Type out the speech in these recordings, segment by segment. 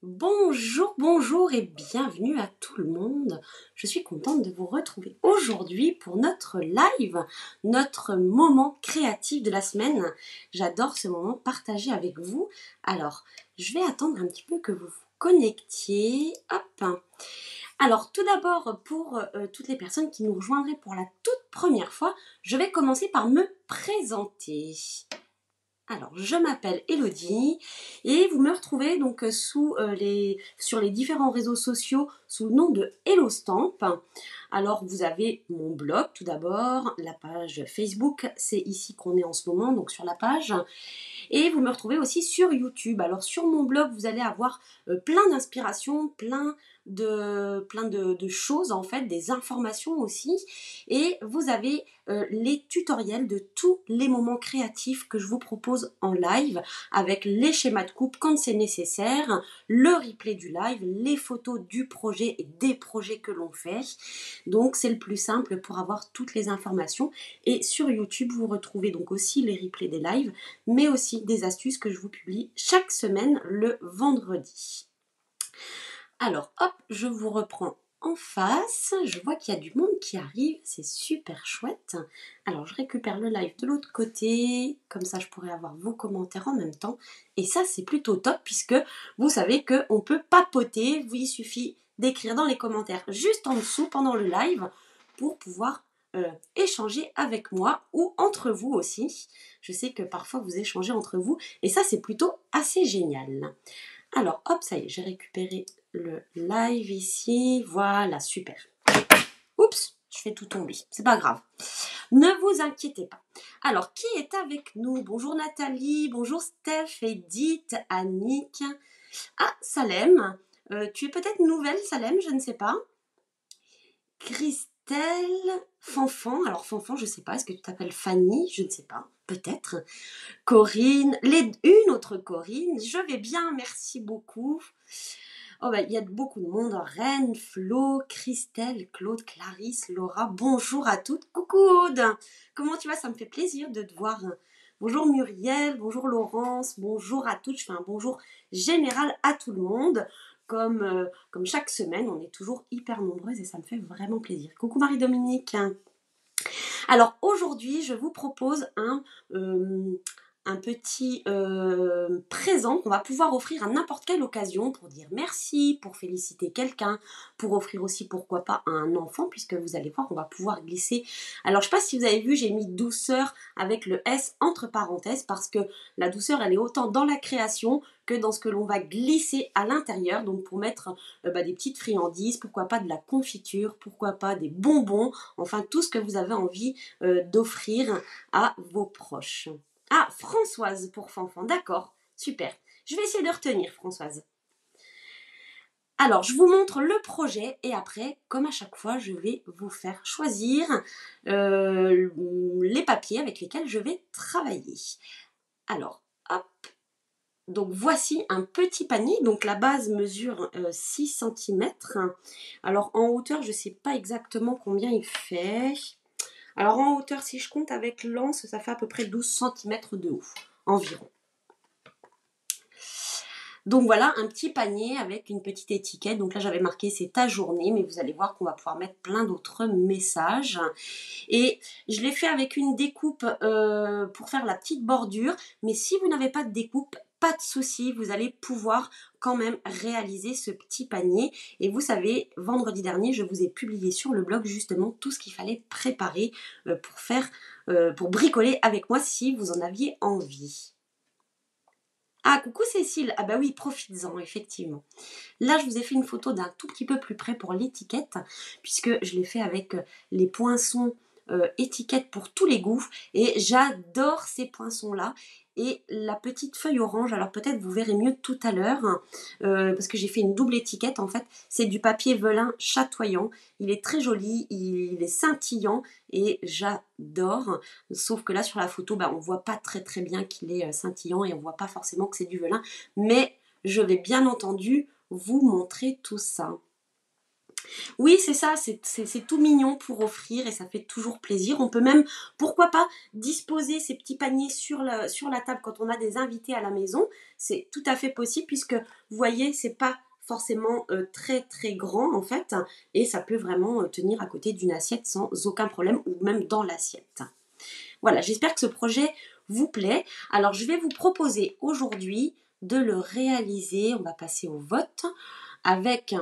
Bonjour, bonjour et bienvenue à tout le monde. Je suis contente de vous retrouver aujourd'hui pour notre live, notre moment créatif de la semaine. J'adore ce moment partagé avec vous. Alors, je vais attendre un petit peu que vous vous connectiez. Hop. Alors, tout d'abord, pour toutes les personnes qui nous rejoindraient pour la toute première fois, je vais commencer par me présenter. Alors, je m'appelle Elodie et vous me retrouvez donc sur les différents réseaux sociaux sous le nom de HelloStamp. Alors, vous avez mon blog tout d'abord, la page Facebook, c'est ici qu'on est en ce moment, donc sur la page. Et vous me retrouvez aussi sur YouTube. Alors sur mon blog, vous allez avoir plein d'inspirations, plein de choses en fait, des informations aussi. Et vous avez les tutoriels de tous les moments créatifs que je vous propose en live avec les schémas de coupe quand c'est nécessaire, le replay du live, les photos du projet et des projets que l'on fait. Donc c'est le plus simple pour avoir toutes les informations. Et sur YouTube, vous retrouvez donc aussi les replays des lives, mais aussi des astuces que je vous publie chaque semaine le vendredi. Alors hop, je vous reprends en face. Je vois qu'il y a du monde qui arrive, c'est super chouette. Alors je récupère le live de l'autre côté, comme ça je pourrai avoir vos commentaires en même temps. Et ça c'est plutôt top puisque vous savez qu'on peut papoter, il suffit d'écrire dans les commentaires juste en dessous pendant le live pour pouvoir échanger avec moi ou entre vous aussi. Je sais que parfois vous échangez entre vous et ça c'est plutôt assez génial. Alors hop, ça y est, j'ai récupéré le live ici. Voilà, super. Oups, je fais tout tomber. C'est pas grave. Ne vous inquiétez pas. Alors, qui est avec nous? Bonjour Nathalie, bonjour Steph, Edith, Annick. Ah, Salem. Tu es peut-être nouvelle, Salem, je ne sais pas. Christelle, Fanfan. Alors, Fanfan, je ne sais pas. Est-ce que tu t'appelles Fanny? Je ne sais pas. Peut-être. Corinne, une autre Corinne. Je vais bien, merci beaucoup. Oh bah, il y a beaucoup de monde. Reine, Flo, Christelle, Claude, Clarisse, Laura. Bonjour à toutes. Coucou Aude. Comment tu vas? Ça me fait plaisir de te voir. Bonjour Muriel, bonjour Laurence, bonjour à toutes. Je fais un bonjour général à tout le monde. Comme chaque semaine, on est toujours hyper nombreuses et ça me fait vraiment plaisir. Coucou Marie-Dominique. Alors aujourd'hui, je vous propose un petit présent qu'on va pouvoir offrir à n'importe quelle occasion pour dire merci, pour féliciter quelqu'un, pour offrir aussi pourquoi pas à un enfant, puisque vous allez voir, on va pouvoir glisser. Alors je ne sais pas si vous avez vu, j'ai mis douceur avec le S entre parenthèses parce que la douceur elle est autant dans la création que dans ce que l'on va glisser à l'intérieur, donc pour mettre des petites friandises, pourquoi pas de la confiture, pourquoi pas des bonbons, enfin tout ce que vous avez envie d'offrir à vos proches. Ah, Françoise pour Fanfan, d'accord, super. Je vais essayer de retenir Françoise. Alors, je vous montre le projet et après, comme à chaque fois, je vais vous faire choisir les papiers avec lesquels je vais travailler. Alors, hop. Donc, voici un petit panier. Donc, la base mesure 6 cm. Alors, en hauteur, je ne sais pas exactement combien il fait. Alors en hauteur, si je compte avec l'anse, ça fait à peu près 12 cm de haut, environ. Donc voilà, un petit panier avec une petite étiquette. Donc là, j'avais marqué c'est ta journée, mais vous allez voir qu'on va pouvoir mettre plein d'autres messages. Et je l'ai fait avec une découpe pour faire la petite bordure. Mais si vous n'avez pas de découpe, pas de souci, vous allez pouvoir quand même réaliser ce petit panier. Et vous savez, vendredi dernier, je vous ai publié sur le blog justement tout ce qu'il fallait préparer pour bricoler avec moi si vous en aviez envie. Ah, coucou Cécile. Ah bah oui, profites-en, effectivement. Là, je vous ai fait une photo d'un tout petit peu plus près pour l'étiquette, puisque je l'ai fait avec les poinçons étiquette pour tous les goûts. Et j'adore ces poinçons-là. Et la petite feuille orange, alors peut-être vous verrez mieux tout à l'heure, parce que j'ai fait une double étiquette en fait. C'est du papier velin chatoyant. Il est très joli, il est scintillant et j'adore. Sauf que là sur la photo, on voit pas très très bien qu'il est scintillant et on voit pas forcément que c'est du velin. Mais je vais bien entendu vous montrer tout ça. Oui, c'est ça, c'est tout mignon pour offrir et ça fait toujours plaisir. On peut même, pourquoi pas, disposer ces petits paniers sur la table quand on a des invités à la maison. C'est tout à fait possible puisque, vous voyez, c'est pas forcément très très grand en fait et ça peut vraiment tenir à côté d'une assiette sans aucun problème ou même dans l'assiette. Voilà, j'espère que ce projet vous plaît. Alors, je vais vous proposer aujourd'hui de le réaliser. On va passer au vote avec...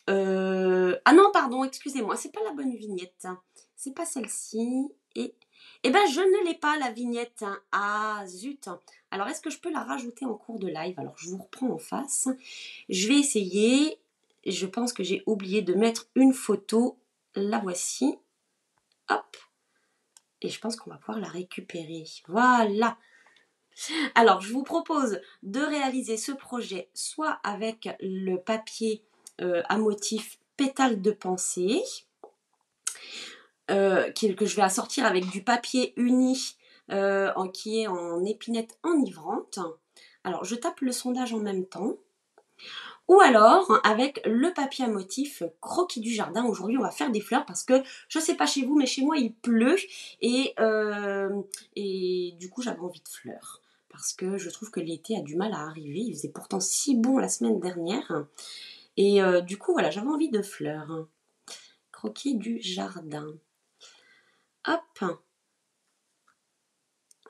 Ah non, pardon, excusez-moi, c'est pas la bonne vignette. C'est pas celle-ci. Et... Eh ben, je ne l'ai pas, la vignette. Ah, zut. Alors, est-ce que je peux la rajouter en cours de live? Alors, je vous reprends en face. Je vais essayer. Je pense que j'ai oublié de mettre une photo. La voici. Hop. Et je pense qu'on va pouvoir la récupérer. Voilà. Alors, je vous propose de réaliser ce projet soit avec le papier à motif pétale de pensée, que je vais assortir avec du papier uni qui est en épinette enivrante. Alors, je tape le sondage en même temps. Ou alors avec le papier à motif croquis du jardin. Aujourd'hui, on va faire des fleurs parce que je ne sais pas chez vous, mais chez moi, il pleut et du coup, j'avais envie de fleurs parce que je trouve que l'été a du mal à arriver. Il faisait pourtant si bon la semaine dernière et du coup, voilà, j'avais envie de fleurs. Croquis du jardin. Hop.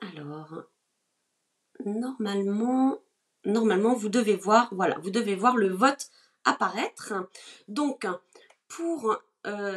Alors, normalement, vous devez voir, voilà, vous devez voir le vote apparaître. Donc, pour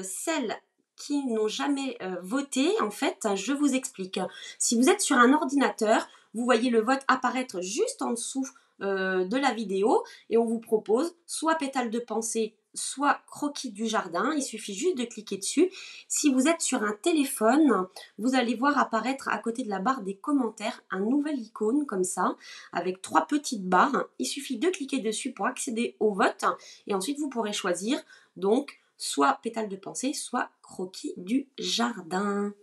celles qui n'ont jamais voté, en fait, je vous explique. Si vous êtes sur un ordinateur, vous voyez le vote apparaître juste en dessous de la vidéo et on vous propose soit pétale de pensée, soit croquis du jardin. Il suffit juste de cliquer dessus. Si vous êtes sur un téléphone, vous allez voir apparaître à côté de la barre des commentaires un nouvel icône comme ça, avec 3 petites barres. Il suffit de cliquer dessus pour accéder au vote et ensuite vous pourrez choisir donc soit pétale de pensée, soit croquis du jardin.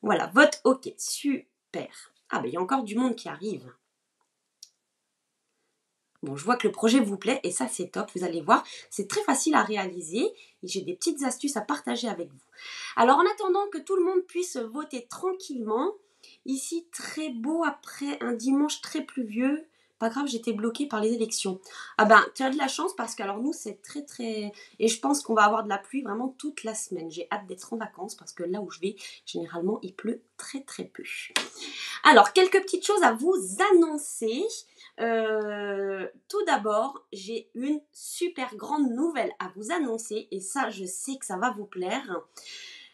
Voilà, vote OK, super. Ah ben il y a encore du monde qui arrive. Bon, je vois que le projet vous plaît et ça c'est top, vous allez voir, c'est très facile à réaliser et j'ai des petites astuces à partager avec vous. Alors en attendant que tout le monde puisse voter tranquillement, ici très beau après un dimanche très pluvieux, pas grave, j'étais bloquée par les élections. Ah ben, tu as de la chance parce que alors nous c'est très très... Et je pense qu'on va avoir de la pluie vraiment toute la semaine. J'ai hâte d'être en vacances parce que là où je vais, généralement il pleut très très peu. Alors, quelques petites choses à vous annoncer. Tout d'abord, j'ai une super grande nouvelle à vous annoncer et ça, je sais que ça va vous plaire.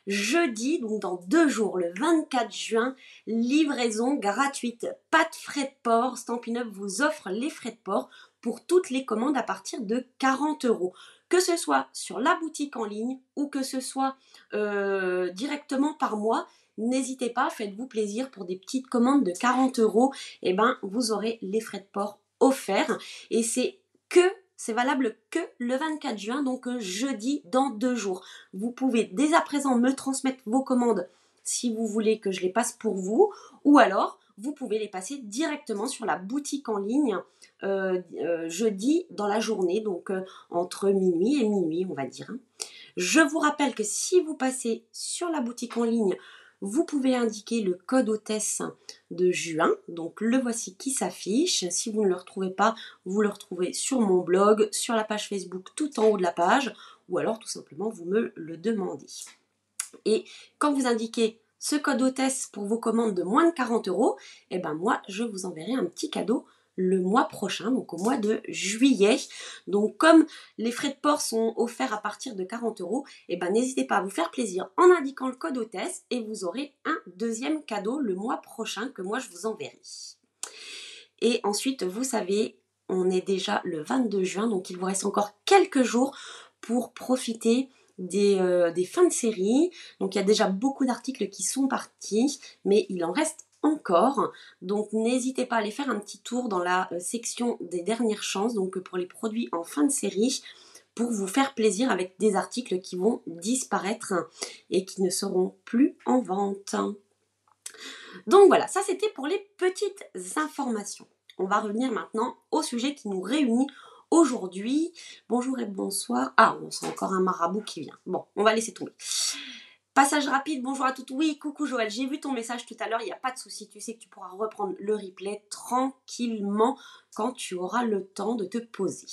Jeudi, donc dans 2 jours, le 24 juin, livraison gratuite. Pas de frais de port. Stampin' Up vous offre les frais de port pour toutes les commandes à partir de 40 euros. Que ce soit sur la boutique en ligne ou que ce soit directement par mois, n'hésitez pas, faites-vous plaisir pour des petites commandes de 40 euros. Et ben, vous aurez les frais de port offerts. Et c'est valable que le 24 juin, donc jeudi dans 2 jours. Vous pouvez dès à présent me transmettre vos commandes si vous voulez que je les passe pour vous, ou alors vous pouvez les passer directement sur la boutique en ligne jeudi dans la journée, donc entre minuit et minuit, on va dire. Je vous rappelle que si vous passez sur la boutique en ligne, vous pouvez indiquer le code hôtesse de juin, donc le voici qui s'affiche. Si vous ne le retrouvez pas, vous le retrouvez sur mon blog, sur la page Facebook tout en haut de la page, ou alors tout simplement vous me le demandez. Et quand vous indiquez ce code hôtesse pour vos commandes de moins de 40 euros, et ben moi je vous enverrai un petit cadeau le mois prochain, donc au mois de juillet. Donc comme les frais de port sont offerts à partir de 40 euros, et ben n'hésitez pas à vous faire plaisir en indiquant le code hôtesse et vous aurez un deuxième cadeau le mois prochain que moi je vous enverrai. Et ensuite, vous savez, on est déjà le 22 juin, donc il vous reste encore quelques jours pour profiter des fins de série. Donc il y a déjà beaucoup d'articles qui sont partis, mais il en reste encore. Donc n'hésitez pas à aller faire un petit tour dans la section des dernières chances, donc pour les produits en fin de série, pour vous faire plaisir avec des articles qui vont disparaître et qui ne seront plus en vente. Donc voilà, ça c'était pour les petites informations. On va revenir maintenant au sujet qui nous réunit aujourd'hui. Bonjour et bonsoir. Ah, on sent encore un marabout qui vient. Bon, on va laisser tomber. Passage rapide, bonjour à toutes. Oui, coucou Joël, j'ai vu ton message tout à l'heure, il n'y a pas de souci. Tu sais que tu pourras reprendre le replay tranquillement quand tu auras le temps de te poser.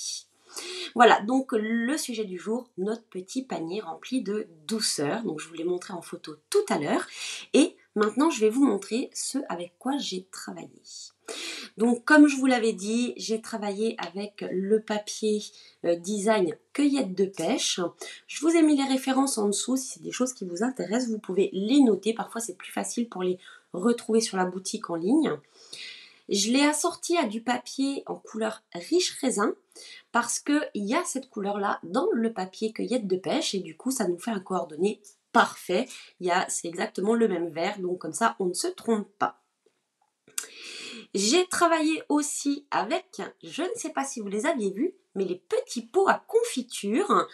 Voilà, donc le sujet du jour, notre petit panier rempli de douceur. Donc je vous l'ai montré en photo tout à l'heure. Et maintenant, je vais vous montrer ce avec quoi j'ai travaillé. Donc comme je vous l'avais dit, j'ai travaillé avec le papier design cueillette de pêche. Je vous ai mis les références en dessous. Si c'est des choses qui vous intéressent, vous pouvez les noter. Parfois, c'est plus facile pour les retrouver sur la boutique en ligne. Je l'ai assorti à du papier en couleur riche raisin parce qu'il y a cette couleur-là dans le papier cueillette de pêche et du coup, ça nous fait un coordonné parfait. C'est exactement le même vert, donc comme ça, on ne se trompe pas. J'ai travaillé aussi avec, je ne sais pas si vous les aviez vus, mais les petits pots à confiture.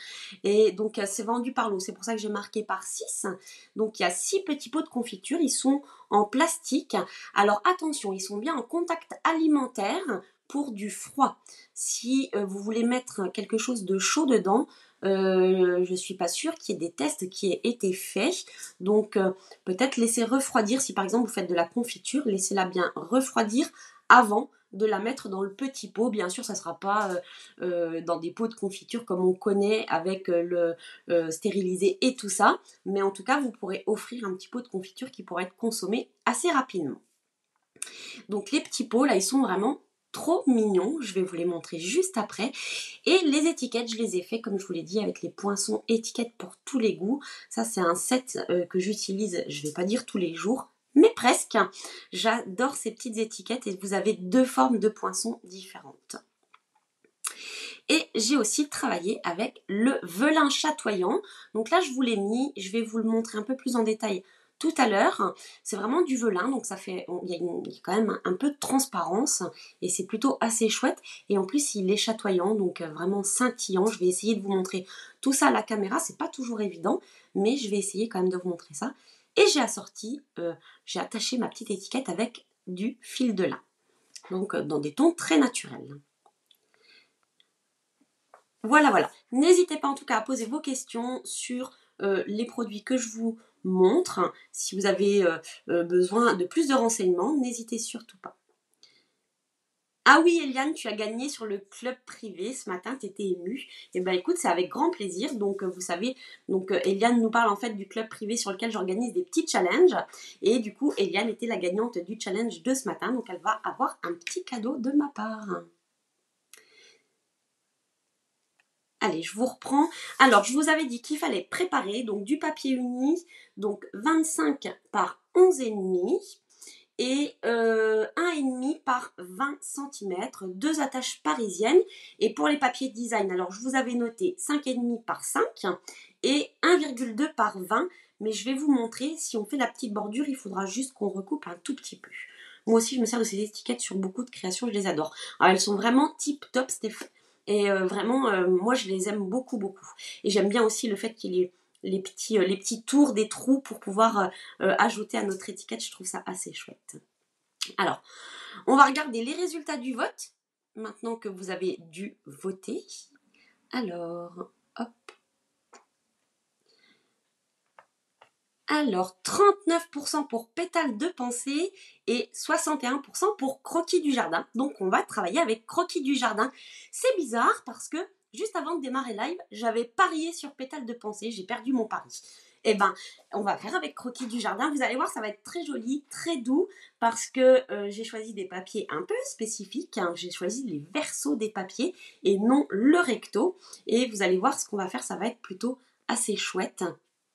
Et donc, c'est vendu par lot. C'est pour ça que j'ai marqué par 6. Donc, il y a 6 petits pots de confiture. Ils sont en plastique. Alors, attention, ils sont bien en contact alimentaire pour du froid. Si vous voulez mettre quelque chose de chaud dedans, je ne suis pas sûre qu'il y ait des tests qui aient été faits. Donc, peut-être laisser refroidir. Si par exemple vous faites de la confiture, laissez-la bien refroidir avant de la mettre dans le petit pot. Bien sûr, ça ne sera pas dans des pots de confiture comme on connaît avec le stérilisé et tout ça. Mais en tout cas, vous pourrez offrir un petit pot de confiture qui pourra être consommé assez rapidement. Donc les petits pots, là, ils sont vraiment trop mignons. Je vais vous les montrer juste après. Et les étiquettes, je les ai fait, comme je vous l'ai dit, avec les poinçons étiquettes pour tous les goûts. Ça, c'est un set que j'utilise, je ne vais pas dire tous les jours, mais presque. J'adore ces petites étiquettes et vous avez 2 formes de poinçons différentes. Et j'ai aussi travaillé avec le velin chatoyant. Donc là, je vous l'ai mis, je vais vous le montrer un peu plus en détail tout à l'heure. C'est vraiment du velin, donc il y a quand même un peu de transparence et c'est plutôt assez chouette. Et en plus, il est chatoyant, donc vraiment scintillant. Je vais essayer de vous montrer tout ça à la caméra. C'est pas toujours évident, mais je vais essayer quand même de vous montrer ça. Et j'ai attaché ma petite étiquette avec du fil de lin, donc dans des tons très naturels. Voilà. N'hésitez pas en tout cas à poser vos questions sur les produits que je vous montre. Si vous avez besoin de plus de renseignements, n'hésitez surtout pas. Ah oui, Eliane, tu as gagné sur le club privé ce matin, tu étais émue. Eh bien écoute, c'est avec grand plaisir. Donc vous savez, Eliane nous parle en fait du club privé sur lequel j'organise des petits challenges. Et du coup, Eliane était la gagnante du challenge de ce matin. Donc elle va avoir un petit cadeau de ma part. Allez, je vous reprends. Alors, je vous avais dit qu'il fallait préparer donc du papier uni, donc 25 par 11,5 et 1,5 par 20 cm, 2 attaches parisiennes. Et pour les papiers design, alors je vous avais noté 5,5 par 5 et 1,2 par 20. Mais je vais vous montrer, si on fait la petite bordure, il faudra juste qu'on recoupe un tout petit peu. Moi aussi, je me sers de ces étiquettes sur beaucoup de créations, je les adore. Alors, elles sont vraiment tip top, Stéphane. Et vraiment, moi, je les aime beaucoup. Et j'aime bien aussi le fait qu'il y ait les petits tours des trous pour pouvoir ajouter à notre étiquette. Je trouve ça assez chouette. Alors, on va regarder les résultats du vote, maintenant que vous avez dû voter. Alors, hop. Alors, 39% pour pétales de pensée et 61% pour croquis du jardin. Donc, on va travailler avec croquis du jardin. C'est bizarre parce que juste avant de démarrer live, j'avais parié sur pétales de pensée. J'ai perdu mon pari. Eh ben, on va faire avec croquis du jardin. Vous allez voir, ça va être très joli, très doux parce que j'ai choisi des papiers un peu spécifiques. Hein. J'ai choisi les versos des papiers et non le recto. Et vous allez voir ce qu'on va faire, ça va être plutôt assez chouette,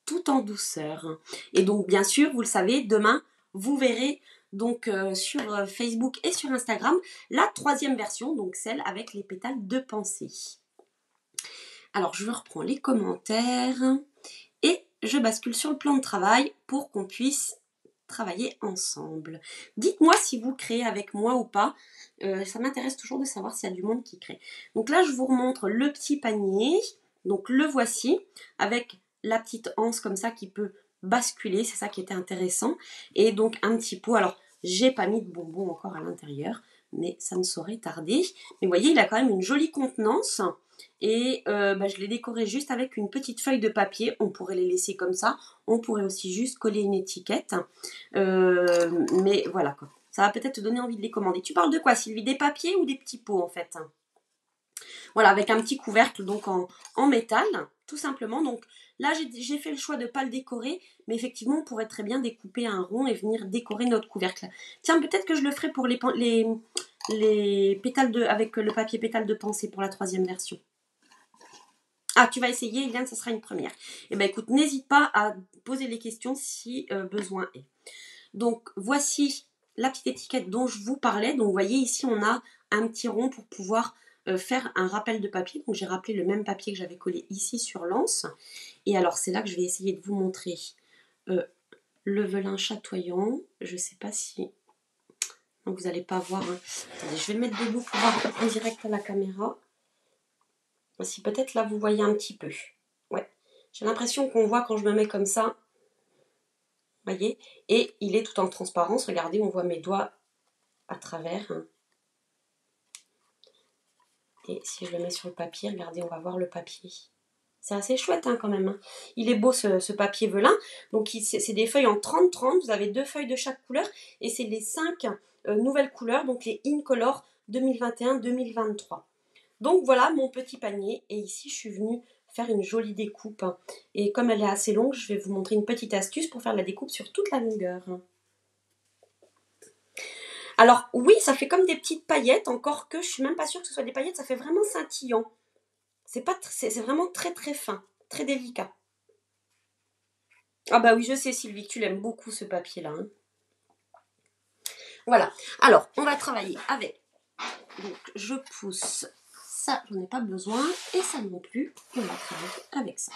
tout en douceur. Et donc bien sûr, vous le savez, demain, vous verrez donc sur Facebook et sur Instagram la 3e version, donc celle avec les pétales de pensée. Alors je reprends les commentaires et je bascule sur le plan de travail pour qu'on puisse travailler ensemble. Dites-moi si vous créez avec moi ou pas. Ça m'intéresse toujours de savoir s'il y a du monde qui crée. Donc là, je vous remontre le petit panier. Donc le voici avec la petite anse comme ça qui peut basculer, c'est ça qui était intéressant. Et donc un petit pot, alors j'ai pas mis de bonbons encore à l'intérieur, mais ça ne saurait tarder. Mais vous voyez, il a quand même une jolie contenance. Et je l'ai décoré juste avec une petite feuille de papier. On pourrait les laisser comme ça. On pourrait aussi juste coller une étiquette. Mais voilà quoi. Ça va peut-être te donner envie de les commander. Tu parles de quoi, Sylvie? Des papiers ou des petits pots en fait? Voilà, avec un petit couvercle donc en métal, tout simplement. Donc là, j'ai fait le choix de ne pas le décorer, mais effectivement, on pourrait très bien découper un rond et venir décorer notre couvercle. Tiens, peut-être que je le ferai pour les pétales avec le papier pétale de pensée pour la 3e version. Ah, tu vas essayer, Eliane, ça sera une première. Eh bien, écoute, n'hésite pas à poser les questions si besoin est. Donc, voici la petite étiquette dont je vous parlais. Donc, vous voyez, ici, on a un petit rond pour pouvoir faire un rappel de papier. Donc, j'ai rappelé le même papier que j'avais collé ici sur l'anse. Et alors, c'est là que je vais essayer de vous montrer le velin chatoyant. Je ne sais pas si... Donc, vous n'allez pas voir. Hein. Attendez, je vais le mettre debout pour voir en direct à la caméra. Si peut-être là, vous voyez un petit peu. Ouais. J'ai l'impression qu'on voit quand je me mets comme ça. Vous voyez? Et il est tout en transparence. Regardez, on voit mes doigts à travers. Et si je le mets sur le papier, regardez, on va voir le papier. C'est assez chouette hein, quand même. Hein. Il est beau ce papier velin. Donc c'est des feuilles en 30-30. Vous avez 2 feuilles de chaque couleur. Et c'est les 5 nouvelles couleurs. Donc les InColor 2021-2023. Donc voilà mon petit panier. Et ici, je suis venue faire une jolie découpe. Et comme elle est assez longue, je vais vous montrer une petite astuce pour faire la découpe sur toute la longueur. Alors oui, ça fait comme des petites paillettes, encore que je suis même pas sûre que ce soit des paillettes, ça fait vraiment scintillant. C'est vraiment très très fin, très délicat. Ah bah oui, je sais Sylvie, tu l'aimes beaucoup ce papier-là. Hein. Voilà, alors on va travailler avec. Donc je pousse, ça j'en ai pas besoin, et ça non plus, on va travailler avec ça.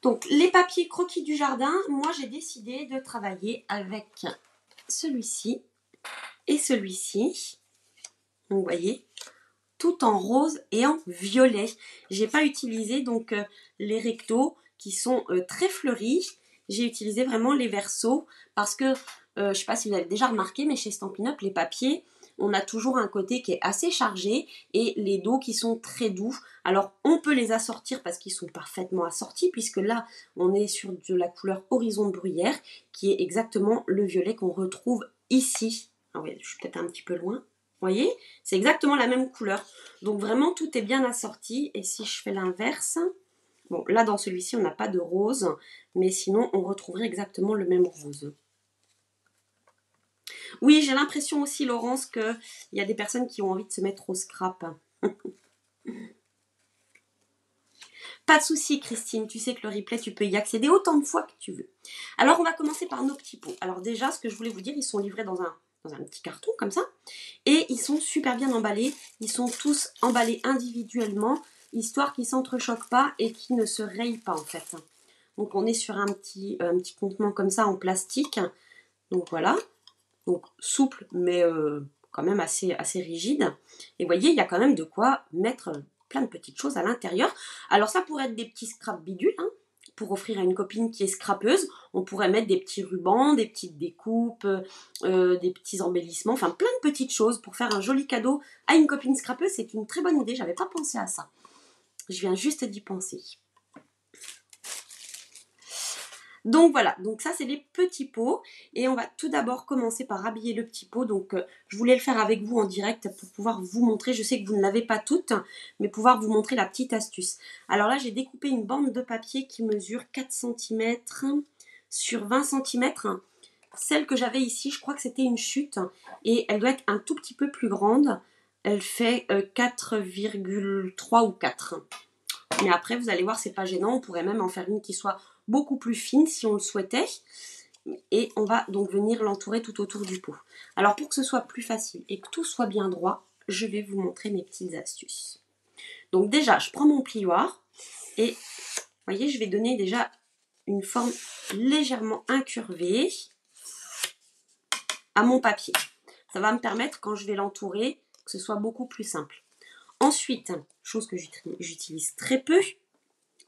Donc les papiers croquis du jardin, moi j'ai décidé de travailler avec celui-ci et celui-ci. Vous voyez, tout en rose et en violet. J'ai pas utilisé donc les rectos qui sont très fleuris. J'ai utilisé vraiment les versos parce que je sais pas si vous avez déjà remarqué, mais chez Stampin' Up, les papiers, on a toujours un côté qui est assez chargé et les dos qui sont très doux. Alors on peut les assortir parce qu'ils sont parfaitement assortis puisque là on est sur de la couleur horizon de bruyère qui est exactement le violet qu'on retrouve ici. Ah oui, je suis peut-être un petit peu loin. Vous voyez, c'est exactement la même couleur. Donc vraiment, tout est bien assorti. Et si je fais l'inverse, bon, là dans celui-ci, on n'a pas de rose, mais sinon, on retrouverait exactement le même rose. Oui, j'ai l'impression aussi, Laurence, qu'il y a des personnes qui ont envie de se mettre au scrap. Pas de souci, Christine, tu sais que le replay, tu peux y accéder autant de fois que tu veux. Alors, on va commencer par nos petits pots. Alors déjà, ce que je voulais vous dire, ils sont livrés dans un petit carton comme ça. Et ils sont super bien emballés. Ils sont tous emballés individuellement, histoire qu'ils ne s'entrechoquent pas et qu'ils ne se rayent pas en fait. Donc on est sur un petit contenant comme ça en plastique. Donc voilà. Donc souple mais quand même assez rigide. Et vous voyez, il y a quand même de quoi mettre plein de petites choses à l'intérieur. Alors ça pourrait être des petits scrap bidules, hein, pour offrir à une copine qui est scrapeuse. On pourrait mettre des petits rubans, des petites découpes, des petits embellissements, enfin plein de petites choses pour faire un joli cadeau à une copine scrapeuse. C'est une très bonne idée, j'avais pas pensé à ça. Je viens juste d'y penser. Donc voilà, donc ça c'est les petits pots et on va tout d'abord commencer par habiller le petit pot. Donc je voulais le faire avec vous en direct pour pouvoir vous montrer, je sais que vous ne l'avez pas toutes, mais pouvoir vous montrer la petite astuce. Alors là j'ai découpé une bande de papier qui mesure 4 cm sur 20 cm. Celle que j'avais ici, je crois que c'était une chute et elle doit être un tout petit peu plus grande. Elle fait 4,3 ou 4. Mais après, vous allez voir, c'est pas gênant. On pourrait même en faire une qui soit beaucoup plus fine si on le souhaitait. Et on va donc venir l'entourer tout autour du pot. Alors, pour que ce soit plus facile et que tout soit bien droit, je vais vous montrer mes petites astuces. Donc déjà, je prends mon plioir et, vous voyez, je vais donner déjà une forme légèrement incurvée à mon papier. Ça va me permettre, quand je vais l'entourer, que ce soit beaucoup plus simple. Ensuite, chose que j'utilise très peu,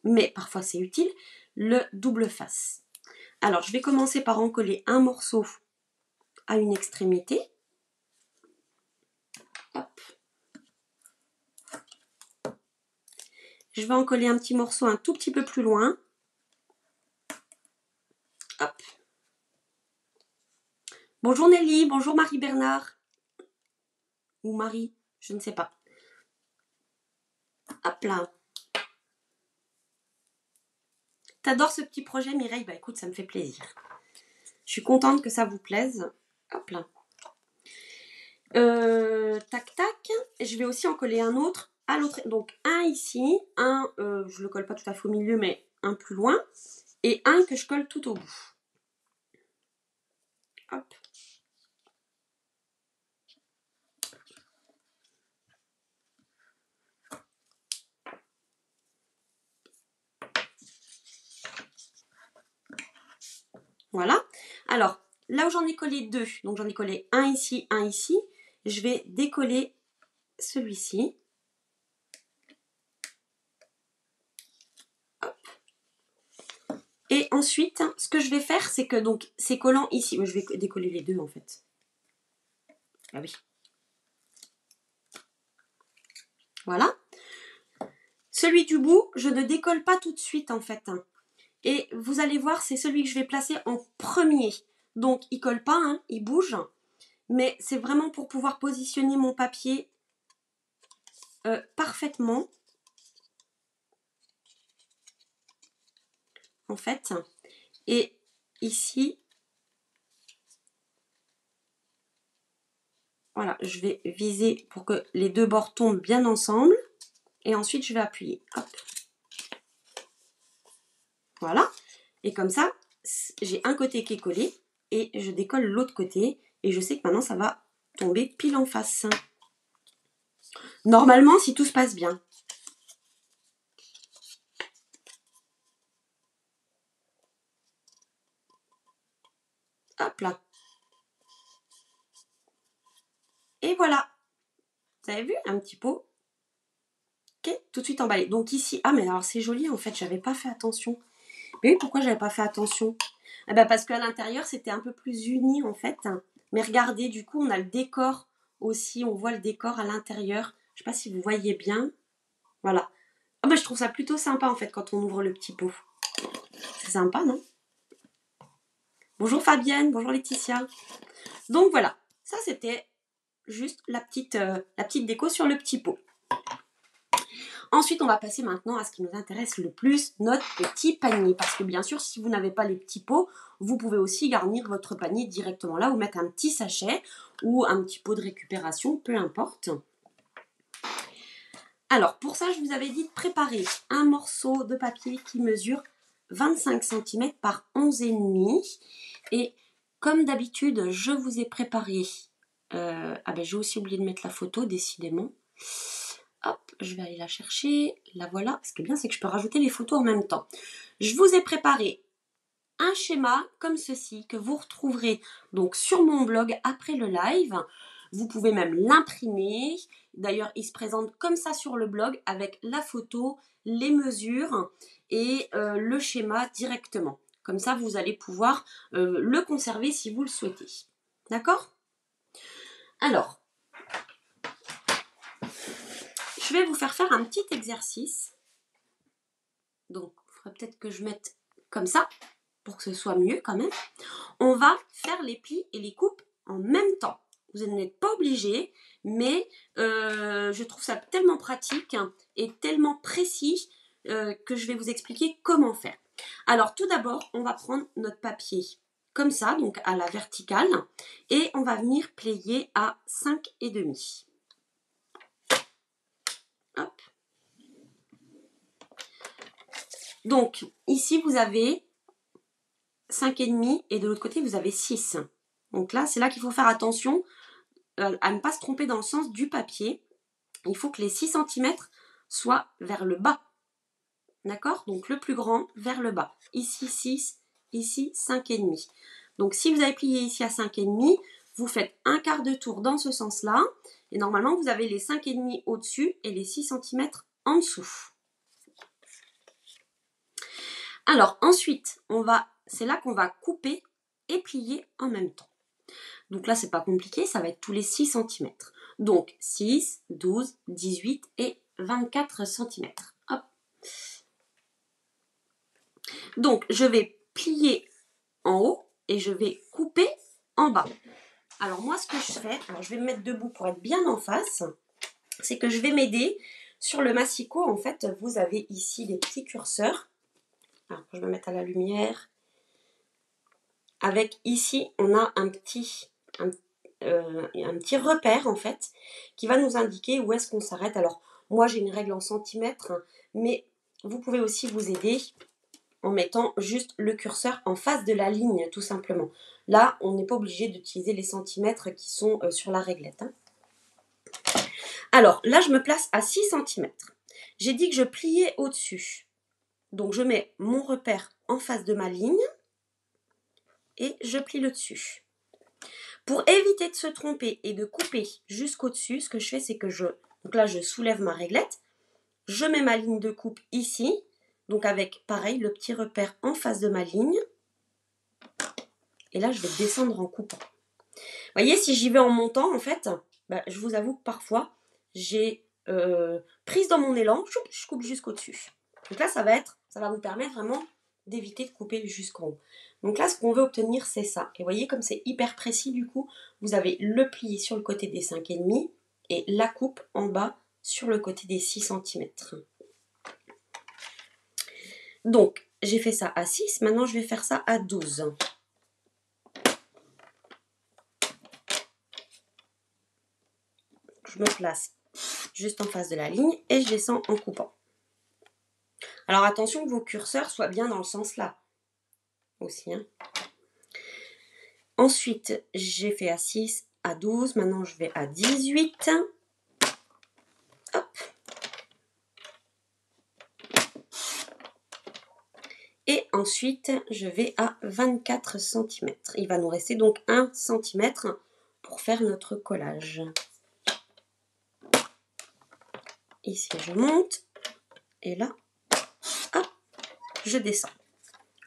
mais parfois c'est utile, le double face. Alors, je vais commencer par en coller un morceau à une extrémité. Hop. Je vais en coller un petit morceau un tout petit peu plus loin. Hop. Bonjour Nelly, bonjour Marie-Bernard. Ou Marie, je ne sais pas. Hop là. T'adores ce petit projet Mireille? Bah écoute, ça me fait plaisir. Je suis contente que ça vous plaise. Hop là. Tac tac. Je vais aussi en coller un autre à l'autre. Donc un ici, un, je le colle pas tout à fait au milieu, mais un plus loin. Et un que je colle tout au bout. Hop. Voilà. Alors, là où j'en ai collé deux, donc j'en ai collé un ici, je vais décoller celui-ci. Et ensuite, ce que je vais faire, c'est que donc c'est collant ici. Je vais décoller les deux en fait. Ah oui. Voilà. Celui du bout, je ne décolle pas tout de suite en fait. Et vous allez voir, c'est celui que je vais placer en premier. Donc il colle pas, hein, il bouge. Mais c'est vraiment pour pouvoir positionner mon papier parfaitement. En fait. Et ici, voilà, je vais viser pour que les deux bords tombent bien ensemble. Et ensuite, je vais appuyer. Hop. Voilà. Et comme ça, j'ai un côté qui est collé et je décolle l'autre côté. Et je sais que maintenant, ça va tomber pile en face. Normalement, si tout se passe bien. Hop là. Et voilà. Vous avez vu un petit pot? Ok, tout de suite emballé. Donc ici, ah mais alors c'est joli en fait, j'avais pas fait attention. Mais oui, pourquoi j'avais pas fait attention? Eh ben parce qu'à l'intérieur, c'était un peu plus uni en fait. Mais regardez, du coup, on a le décor aussi. On voit le décor à l'intérieur. Je sais pas si vous voyez bien. Voilà. Ah ben, je trouve ça plutôt sympa en fait quand on ouvre le petit pot. C'est sympa, non? Bonjour Fabienne, bonjour Laetitia. Donc voilà, ça c'était juste la petite déco sur le petit pot. Ensuite, on va passer maintenant à ce qui nous intéresse le plus, notre petit panier. Parce que bien sûr, si vous n'avez pas les petits pots, vous pouvez aussi garnir votre panier directement là ou mettre un petit sachet ou un petit pot de récupération, peu importe. Alors, pour ça, je vous avais dit de préparer un morceau de papier qui mesure 25 cm par 11,5. Et comme d'habitude, je vous ai préparé... ah ben, j'ai aussi oublié de mettre la photo, décidément. Hop, je vais aller la chercher. La voilà. Ce qui est bien, c'est que je peux rajouter les photos en même temps. Je vous ai préparé un schéma comme ceci que vous retrouverez donc sur mon blog après le live. Vous pouvez même l'imprimer. D'ailleurs, il se présente comme ça sur le blog avec la photo, les mesures et le schéma directement. Comme ça, vous allez pouvoir le conserver si vous le souhaitez. D'accord? Alors, je vais vous faire un petit exercice. Donc, il faudrait peut-être que je mette comme ça pour que ce soit mieux quand même. On va faire les plis et les coupes en même temps. Vous n'êtes pas obligé, mais je trouve ça tellement pratique et tellement précis que je vais vous expliquer comment faire. Alors, tout d'abord, on va prendre notre papier comme ça, donc à la verticale, et on va venir plier à 5,5. Hop. Donc, ici, vous avez 5,5 et de l'autre côté, vous avez 6. Donc là, c'est là qu'il faut faire attention à ne pas se tromper dans le sens du papier. Il faut que les 6 cm soient vers le bas. D'accord? Donc le plus grand vers le bas. Ici 6, ici 5,5. Donc si vous avez plié ici à 5,5, vous faites un quart de tour dans ce sens-là. Et normalement, vous avez les 5,5 au-dessus et les 6 cm en dessous. Alors ensuite, c'est là qu'on va couper et plier en même temps. Donc là, c'est pas compliqué, ça va être tous les 6 cm. Donc 6, 12, 18 et 24 cm. Hop. Donc je vais plier en haut et je vais couper en bas. Alors moi, ce que je fais, alors je vais me mettre debout pour être bien en face, c'est que je vais m'aider sur le massicot. En fait, vous avez ici des petits curseurs. Alors, je vais me mettre à la lumière. Avec ici, on a un petit repère en fait qui va nous indiquer où est-ce qu'on s'arrête. Alors moi j'ai une règle en centimètres, mais vous pouvez aussi vous aider en mettant juste le curseur en face de la ligne tout simplement. Là on n'est pas obligé d'utiliser les centimètres qui sont sur la réglette. Alors là je me place à 6 cm. J'ai dit que je pliais au-dessus. Donc je mets mon repère en face de ma ligne et je plie le dessus. Pour éviter de se tromper et de couper jusqu'au-dessus, ce que je fais, c'est que donc là, je soulève ma réglette, je mets ma ligne de coupe ici, donc avec, pareil, le petit repère en face de ma ligne, et là, je vais descendre en coupant. Vous voyez, si j'y vais en montant, en fait, je vous avoue que parfois, j'ai prise dans mon élan, je coupe jusqu'au-dessus. Donc là, ça va vous permettre vraiment d'éviter de couper jusqu'en haut. Donc là, ce qu'on veut obtenir, c'est ça. Et vous voyez, comme c'est hyper précis, du coup, vous avez le pli sur le côté des 5,5 et la coupe en bas sur le côté des 6 cm. Donc, j'ai fait ça à 6, maintenant je vais faire ça à 12. Je me place juste en face de la ligne et je descends en coupant. Alors attention que vos curseurs soient bien dans le sens là aussi. Ensuite, j'ai fait à 6, à 12, maintenant je vais à 18. Hop. Et ensuite, je vais à 24 cm. Il va nous rester donc 1 cm pour faire notre collage. Ici, je monte. Et là, hop, je descends.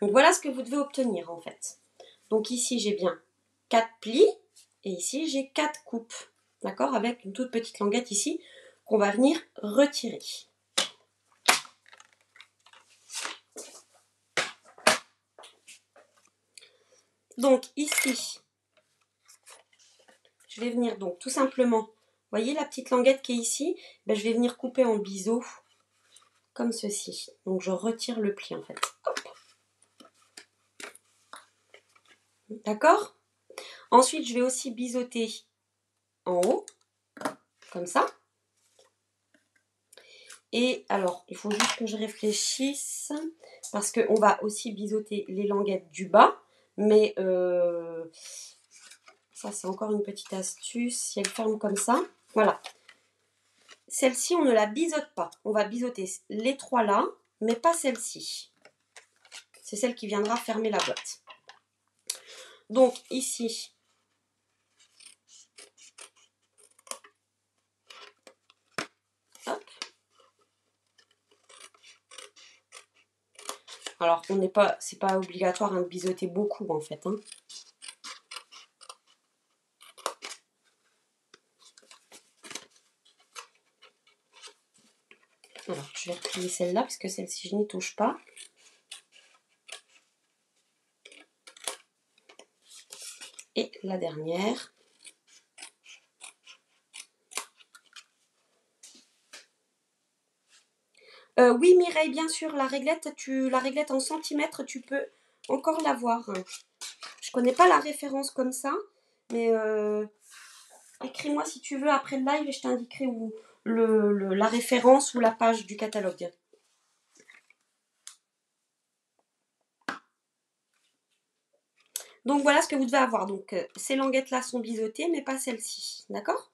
Donc voilà ce que vous devez obtenir en fait. Donc ici, j'ai bien 4 plis. Et ici, j'ai 4 coupes. D'accord? Avec une toute petite languette ici qu'on va venir retirer. Donc ici, je vais venir donc tout simplement, vous voyez la petite languette qui est ici, je vais venir couper en biseau comme ceci. Donc je retire le pli en fait. D'accord? Ensuite, je vais aussi biseauter en haut, comme ça. Et alors, il faut juste que je réfléchisse, parce qu'on va aussi biseauter les languettes du bas, mais ça c'est encore une petite astuce, si elle ferme comme ça, voilà. Celle-ci, on ne la biseaute pas, on va biseauter les 3 là, mais pas celle-ci. C'est celle qui viendra fermer la boîte. Donc ici, hop. Alors, c'est pas obligatoire de biseauter beaucoup en fait. Alors, je vais replier celle-là parce que celle-ci, je n'y touche pas. Et la dernière. Oui, Mireille, bien sûr, la réglette en centimètres, tu peux encore l'avoir. Je connais pas la référence comme ça, mais écris-moi si tu veux après le live et je t'indiquerai où la référence ou la page du catalogue. Donc voilà ce que vous devez avoir. Donc ces languettes-là sont biseautées, mais pas celles-ci. D'accord?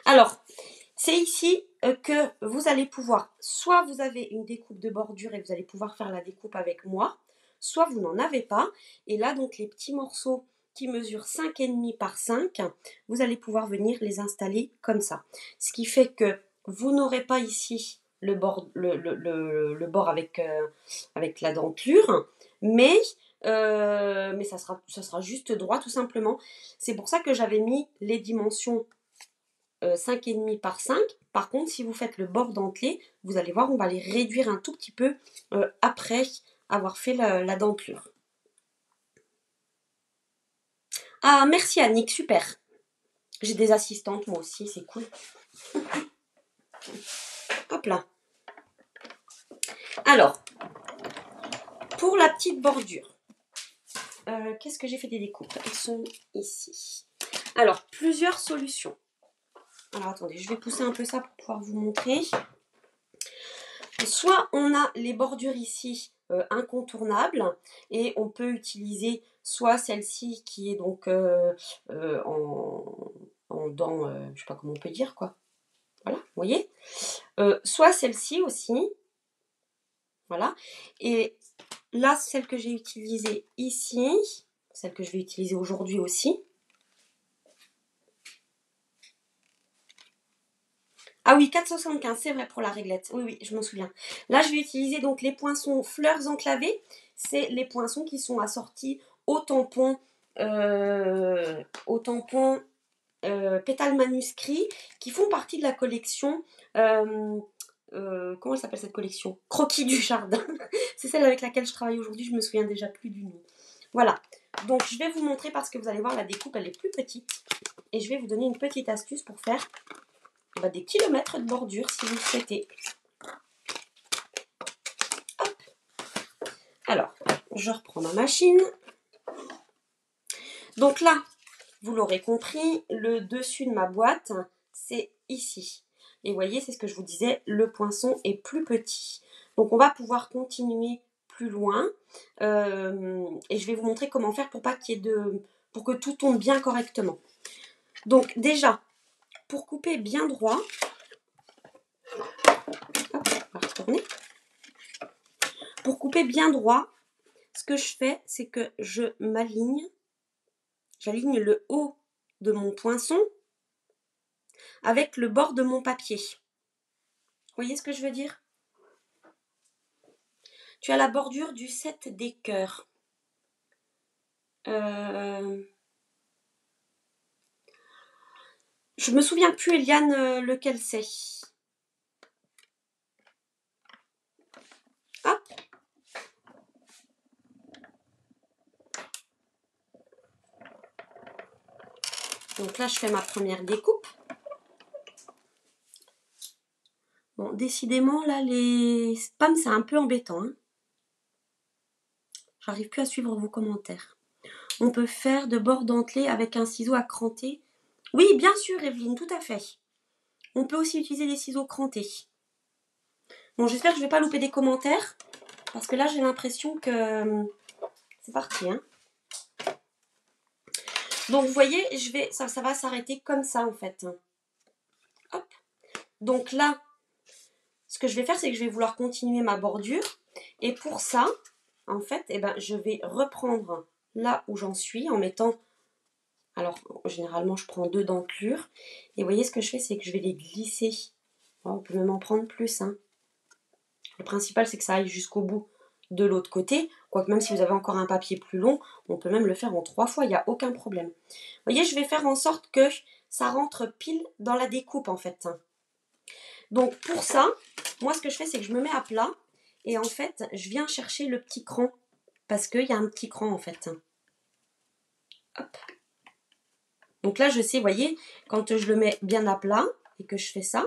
Alors, c'est ici que vous allez pouvoir, soit vous avez une découpe de bordure et vous allez pouvoir faire la découpe avec moi, soit vous n'en avez pas. Et là, donc, les petits morceaux qui mesurent 5,5 par 5, vous allez pouvoir venir les installer comme ça. Ce qui fait que vous n'aurez pas ici le bord avec la denture, mais mais ça sera juste droit tout simplement. C'est pour ça que j'avais mis les dimensions 5,5 par 5. Par contre, si vous faites le bord dentelé, vous allez voir, on va les réduire un tout petit peu après avoir fait la dentelure. Ah, merci Annick, super. J'ai des assistantes moi aussi, c'est cool. Hop là. Alors, pour la petite bordure, qu'est-ce que j'ai fait des découpes? Elles sont ici. Alors, plusieurs solutions. Alors, attendez, je vais pousser un peu ça pour pouvoir vous montrer. Soit on a les bordures ici incontournables et on peut utiliser soit celle-ci qui est donc en dents, je sais pas comment on peut dire quoi. Voilà, vous voyez. Soit celle-ci aussi. Voilà. Et là, celle que j'ai utilisée ici, celle que je vais utiliser aujourd'hui aussi. Ah oui, 4,75, c'est vrai pour la réglette. Oui, oui, je m'en souviens. Là, je vais utiliser donc les poinçons fleurs enclavées. C'est les poinçons qui sont assortis au tampon pétales manuscrits qui font partie de la collection. Comment elle s'appelle cette collection? Croquis du jardin. C'est celle avec laquelle je travaille aujourd'hui. Je me souviens déjà plus du nom. Voilà. Donc, je vais vous montrer parce que vous allez voir, la découpe, elle est plus petite. Et je vais vous donner une petite astuce pour faire des kilomètres de bordure si vous le souhaitez. Hop. Alors, je reprends ma machine. Donc là, vous l'aurez compris, le dessus de ma boîte, c'est ici. Et vous voyez, c'est ce que je vous disais, le poinçon est plus petit. Donc on va pouvoir continuer plus loin. Et je vais vous montrer comment faire pour pas qu'il y ait pour que tout tombe bien correctement. Donc déjà, pour couper bien droit, hop, on va retourner. Pour couper bien droit, ce que je fais, c'est que j'aligne le haut de mon poinçon avec le bord de mon papier. Vous voyez ce que je veux dire? Tu as la bordure du 7 des cœurs. Je me souviens plus, Eliane, lequel c'est. Hop. Donc là, je fais ma première découpe. Bon, décidément, là, les spams, c'est un peu embêtant. Hein. J'arrive plus à suivre vos commentaires. On peut faire de bord dentelé avec un ciseau à cranter. Oui, bien sûr, Evelyne, tout à fait. On peut aussi utiliser des ciseaux crantés. Bon, j'espère que je ne vais pas louper des commentaires. Parce que là, j'ai l'impression que... C'est parti, hein. Donc, vous voyez, ça va s'arrêter comme ça, en fait. Hop. Donc là, ce que je vais faire, c'est que je vais vouloir continuer ma bordure. Et pour ça, en fait, je vais reprendre là où j'en suis en mettant... Alors, généralement, je prends 2 dentelures. Et vous voyez, ce que je fais, c'est que je vais les glisser. Oh, on peut même en prendre plus, hein. Le principal, c'est que ça aille jusqu'au bout de l'autre côté. Quoique même si vous avez encore un papier plus long, on peut même le faire en 3 fois, il n'y a aucun problème. Vous voyez, je vais faire en sorte que ça rentre pile dans la découpe, en fait. Donc, pour ça, moi, ce que je fais, c'est que je me mets à plat. Et en fait, je viens chercher le petit cran. Parce qu'il y a un petit cran, en fait. Hop. Donc là, je sais, vous voyez, quand je le mets bien à plat et que je fais ça,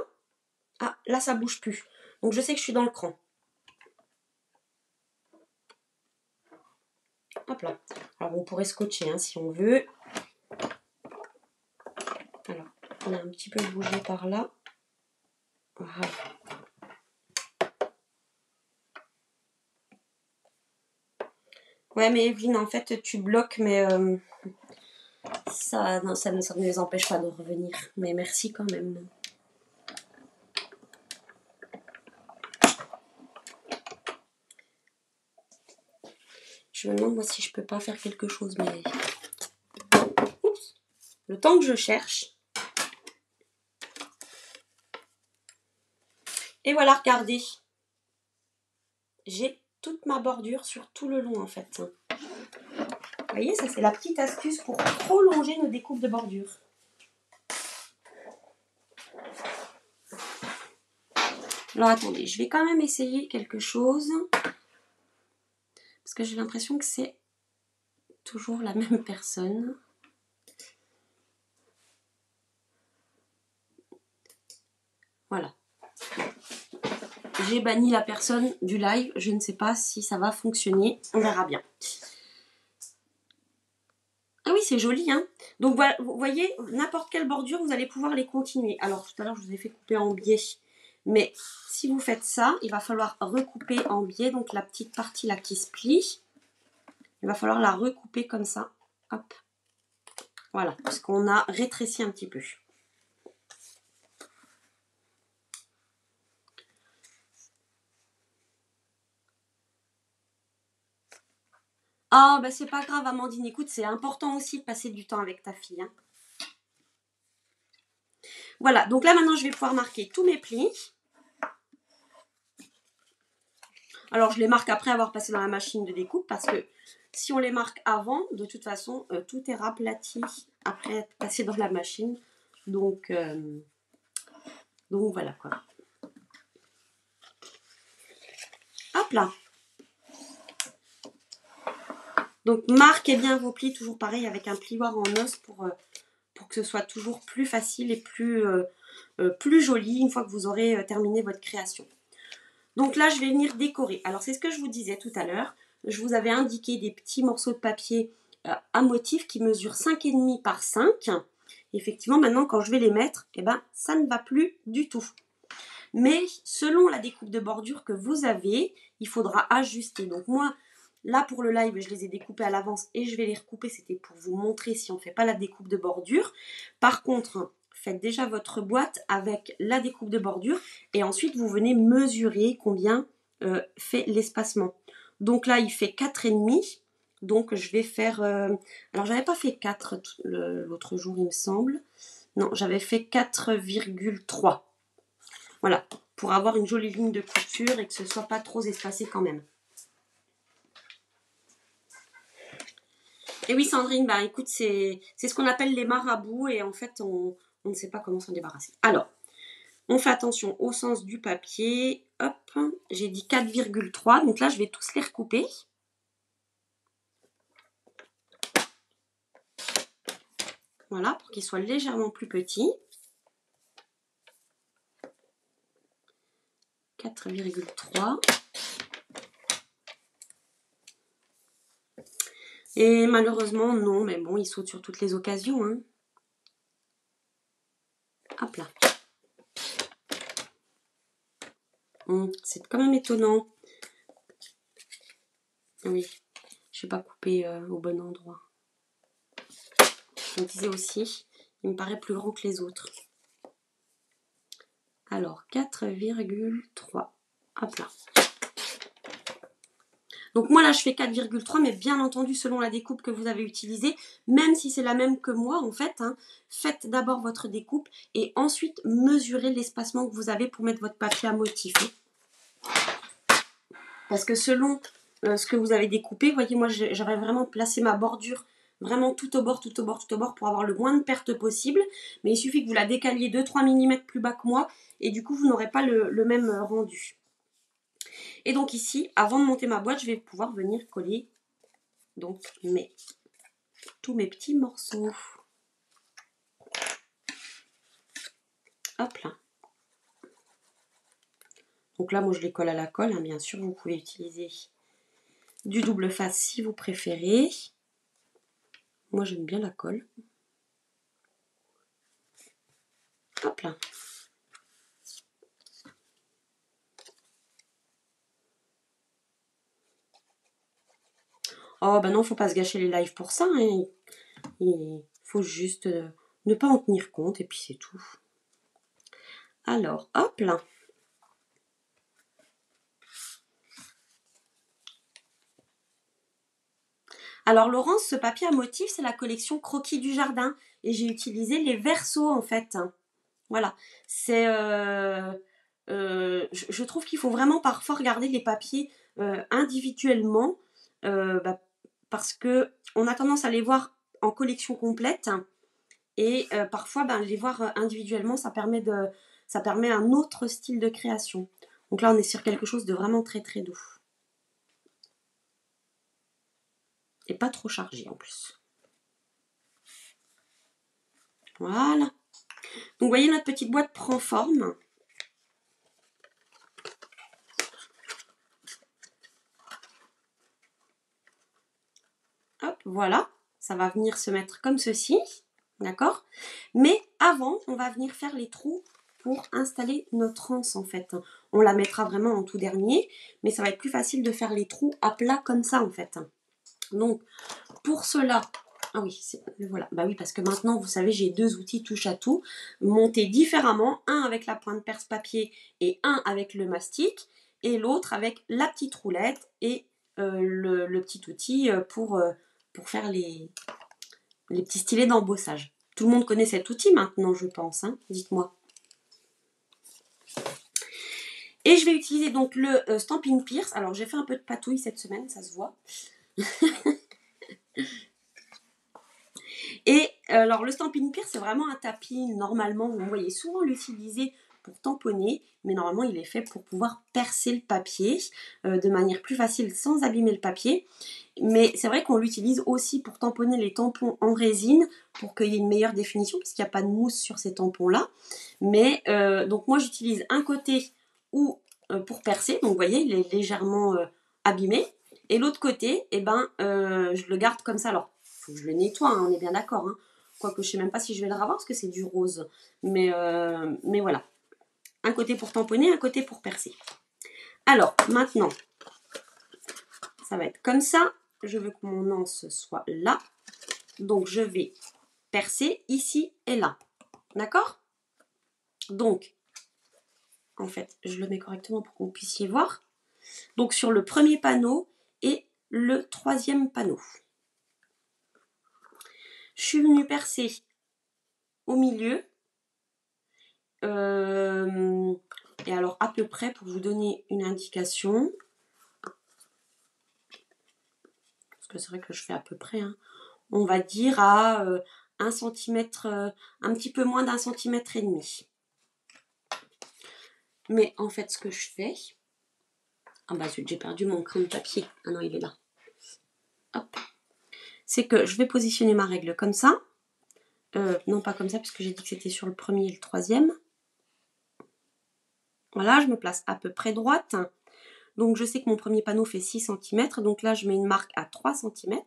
ah, là, ça bouge plus. Donc, je sais que je suis dans le cran. Hop là. Alors, on pourrait scotcher hein, si on veut. Alors, on a un petit peu bougé par là. Voilà. Ouais, mais Evelyne, en fait, tu bloques, mais ça ne les empêche pas de revenir. Mais merci quand même. Je me demande, moi, si je peux pas faire quelque chose, mais... Oups. Le temps que je cherche. Et voilà, regardez. J'ai toute ma bordure sur tout le long, en fait. voyez, ça c'est la petite astuce pour prolonger nos découpes de bordure. Alors attendez, je vais quand même essayer quelque chose. Parce que j'ai l'impression que c'est toujours la même personne. Voilà. J'ai banni la personne du live. Je ne sais pas si ça va fonctionner. On verra bien. Ah oui, c'est joli, hein. Donc, voilà, vous voyez, n'importe quelle bordure, vous allez pouvoir les continuer. Alors, tout à l'heure, je vous ai fait couper en biais. Mais si vous faites ça, il va falloir recouper en biais. Donc, la petite partie là qui se plie, il va falloir la recouper comme ça. Hop. Voilà, parce qu'on a rétréci un petit peu. Ah, bah c'est pas grave, Amandine. Écoute, c'est important aussi de passer du temps avec ta fille. Hein. Voilà, donc là maintenant, je vais pouvoir marquer tous mes plis. Alors, je les marque après avoir passé dans la machine de découpe parce que si on les marque avant, de toute façon, tout est raplati après être passé dans la machine. Donc voilà quoi. Hop là. Donc, marquez bien vos plis, toujours pareil, avec un plioir en os pour que ce soit toujours plus facile et plus joli une fois que vous aurez terminé votre création. Donc là, je vais venir décorer. Alors, c'est ce que je vous disais tout à l'heure. Je vous avais indiqué des petits morceaux de papier à motif qui mesurent 5,5 par 5. Effectivement, maintenant, quand je vais les mettre, eh ben, ça ne va plus du tout. Mais selon la découpe de bordure que vous avez, il faudra ajuster. Donc moi, là pour le live, je les ai découpés à l'avance et je vais les recouper. C'était pour vous montrer si on ne fait pas la découpe de bordure. Par contre, faites déjà votre boîte avec la découpe de bordure et ensuite vous venez mesurer combien fait l'espacement. Donc là, il fait 4,5. Donc je vais faire... alors j'avais pas fait 4 l'autre jour, il me semble. Non, j'avais fait 4,3. Voilà, pour avoir une jolie ligne de couture et que ce ne soit pas trop espacé quand même. Et oui, Sandrine, bah écoute, c'est ce qu'on appelle les marabouts et en fait, on ne sait pas comment s'en débarrasser. Alors, on fait attention au sens du papier. Hop, j'ai dit 4,3. Donc là, je vais tous les recouper. Voilà, pour qu'ils soient légèrement plus petits. 4,3. Et malheureusement, non, mais bon, ils sautent sur toutes les occasions. Hein. Hop là. C'est quand même étonnant. Oui, je n'ai pas coupé au bon endroit. Je me disais aussi, il me paraît plus grand que les autres. Alors, 4,3. Hop là. Donc moi là je fais 4,3 mais bien entendu selon la découpe que vous avez utilisée, même si c'est la même que moi en fait, hein, faites d'abord votre découpe et ensuite mesurez l'espacement que vous avez pour mettre votre papier à motif. Parce que selon ce que vous avez découpé, vous voyez moi j'aurais vraiment placé ma bordure vraiment tout au bord, tout au bord, tout au bord pour avoir le moins de pertes possible. Mais il suffit que vous la décaliez 2-3 mm plus bas que moi et du coup vous n'aurez pas le même rendu. Et donc ici, avant de monter ma boîte, je vais pouvoir venir coller donc tous mes petits morceaux. Hop là. Donc là, moi je les colle à la colle, hein, bien sûr, vous pouvez utiliser du double face si vous préférez. Moi j'aime bien la colle. Hop là. Oh ben non, faut pas se gâcher les lives pour ça. Hein. Il faut juste ne pas en tenir compte et puis c'est tout. Alors, hop là. Alors Laurence, ce papier à motif, c'est la collection Croquis du Jardin. Et j'ai utilisé les versos en fait. Voilà. C'est... je trouve qu'il faut vraiment parfois regarder les papiers individuellement. Bah, parce que on a tendance à les voir en collection complète et parfois les voir individuellement, ça permet un autre style de création. Donc là on est sur quelque chose de vraiment très très doux. Et pas trop chargé en plus. Voilà. Donc vous voyez, notre petite boîte prend forme. Hop, voilà. Ça va venir se mettre comme ceci. D'accord? Mais avant, on va venir faire les trous pour installer notre anse en fait. On la mettra vraiment en tout dernier, mais ça va être plus facile de faire les trous à plat comme ça en fait. Donc, pour cela, ah oui, voilà. Bah oui, parce que maintenant, vous savez, j'ai deux outils touche à tout, montés différemment, un avec la pointe perce-papier et un avec le mastic, et l'autre avec la petite roulette et le petit outil pour faire les petits stylets d'embossage. Tout le monde connaît cet outil maintenant, je pense, hein, dites-moi. Et je vais utiliser donc le Stampin' Pierce. Alors, j'ai fait un peu de patouille cette semaine, ça se voit. Et alors le Stampin' Pierce, c'est vraiment un tapis, normalement, vous voyez souvent l'utiliser pour tamponner, mais normalement il est fait pour pouvoir percer le papier de manière plus facile sans abîmer le papier. Mais c'est vrai qu'on l'utilise aussi pour tamponner les tampons en résine pour qu'il y ait une meilleure définition, parce qu'il n'y a pas de mousse sur ces tampons-là. Mais donc moi j'utilise un côté pour percer, donc vous voyez il est légèrement abîmé, et l'autre côté, je le garde comme ça. Alors faut que je le nettoie, hein, on est bien d'accord. Hein. Quoique je sais même pas si je vais le ravoir parce que c'est du rose. Mais voilà. Un côté pour tamponner, un côté pour percer. Alors, maintenant, ça va être comme ça. Je veux que mon anse soit là. Donc, je vais percer ici et là. D'accord? Donc, en fait, je le mets correctement pour que vous puissiez voir. Donc, sur le premier panneau et le troisième panneau. Je suis venue percer au milieu. Et alors à peu près, pour vous donner une indication, parce que c'est vrai que je fais à peu près, hein, on va dire à 1 cm, un petit peu moins d'1,5 cm. Mais en fait ce que je fais, ah bah zut, j'ai perdu mon crayon de papier, ah non il est là, hop, c'est que je vais positionner ma règle comme ça, non pas comme ça puisque j'ai dit que c'était sur le premier et le troisième. Voilà, je me place à peu près droite. Donc je sais que mon premier panneau fait 6 cm, donc là je mets une marque à 3 cm.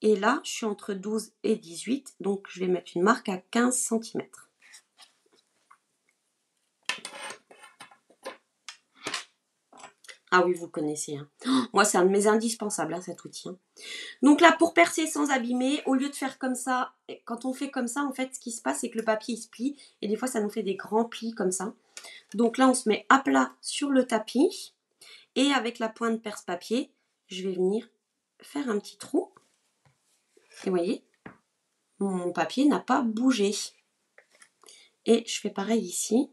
Et là, je suis entre 12 et 18, donc je vais mettre une marque à 15 cm. Ah oui, vous le connaissez. Hein. Oh, moi, c'est un de mes indispensables, hein, cet outil. Hein. Donc là, pour percer sans abîmer, au lieu de faire comme ça, quand on fait comme ça, en fait, ce qui se passe, c'est que le papier, il se plie. Et des fois, ça nous fait des grands plis comme ça. Donc là, on se met à plat sur le tapis. Et avec la pointe perce-papier, je vais venir faire un petit trou. Et vous voyez, mon papier n'a pas bougé. Et je fais pareil ici.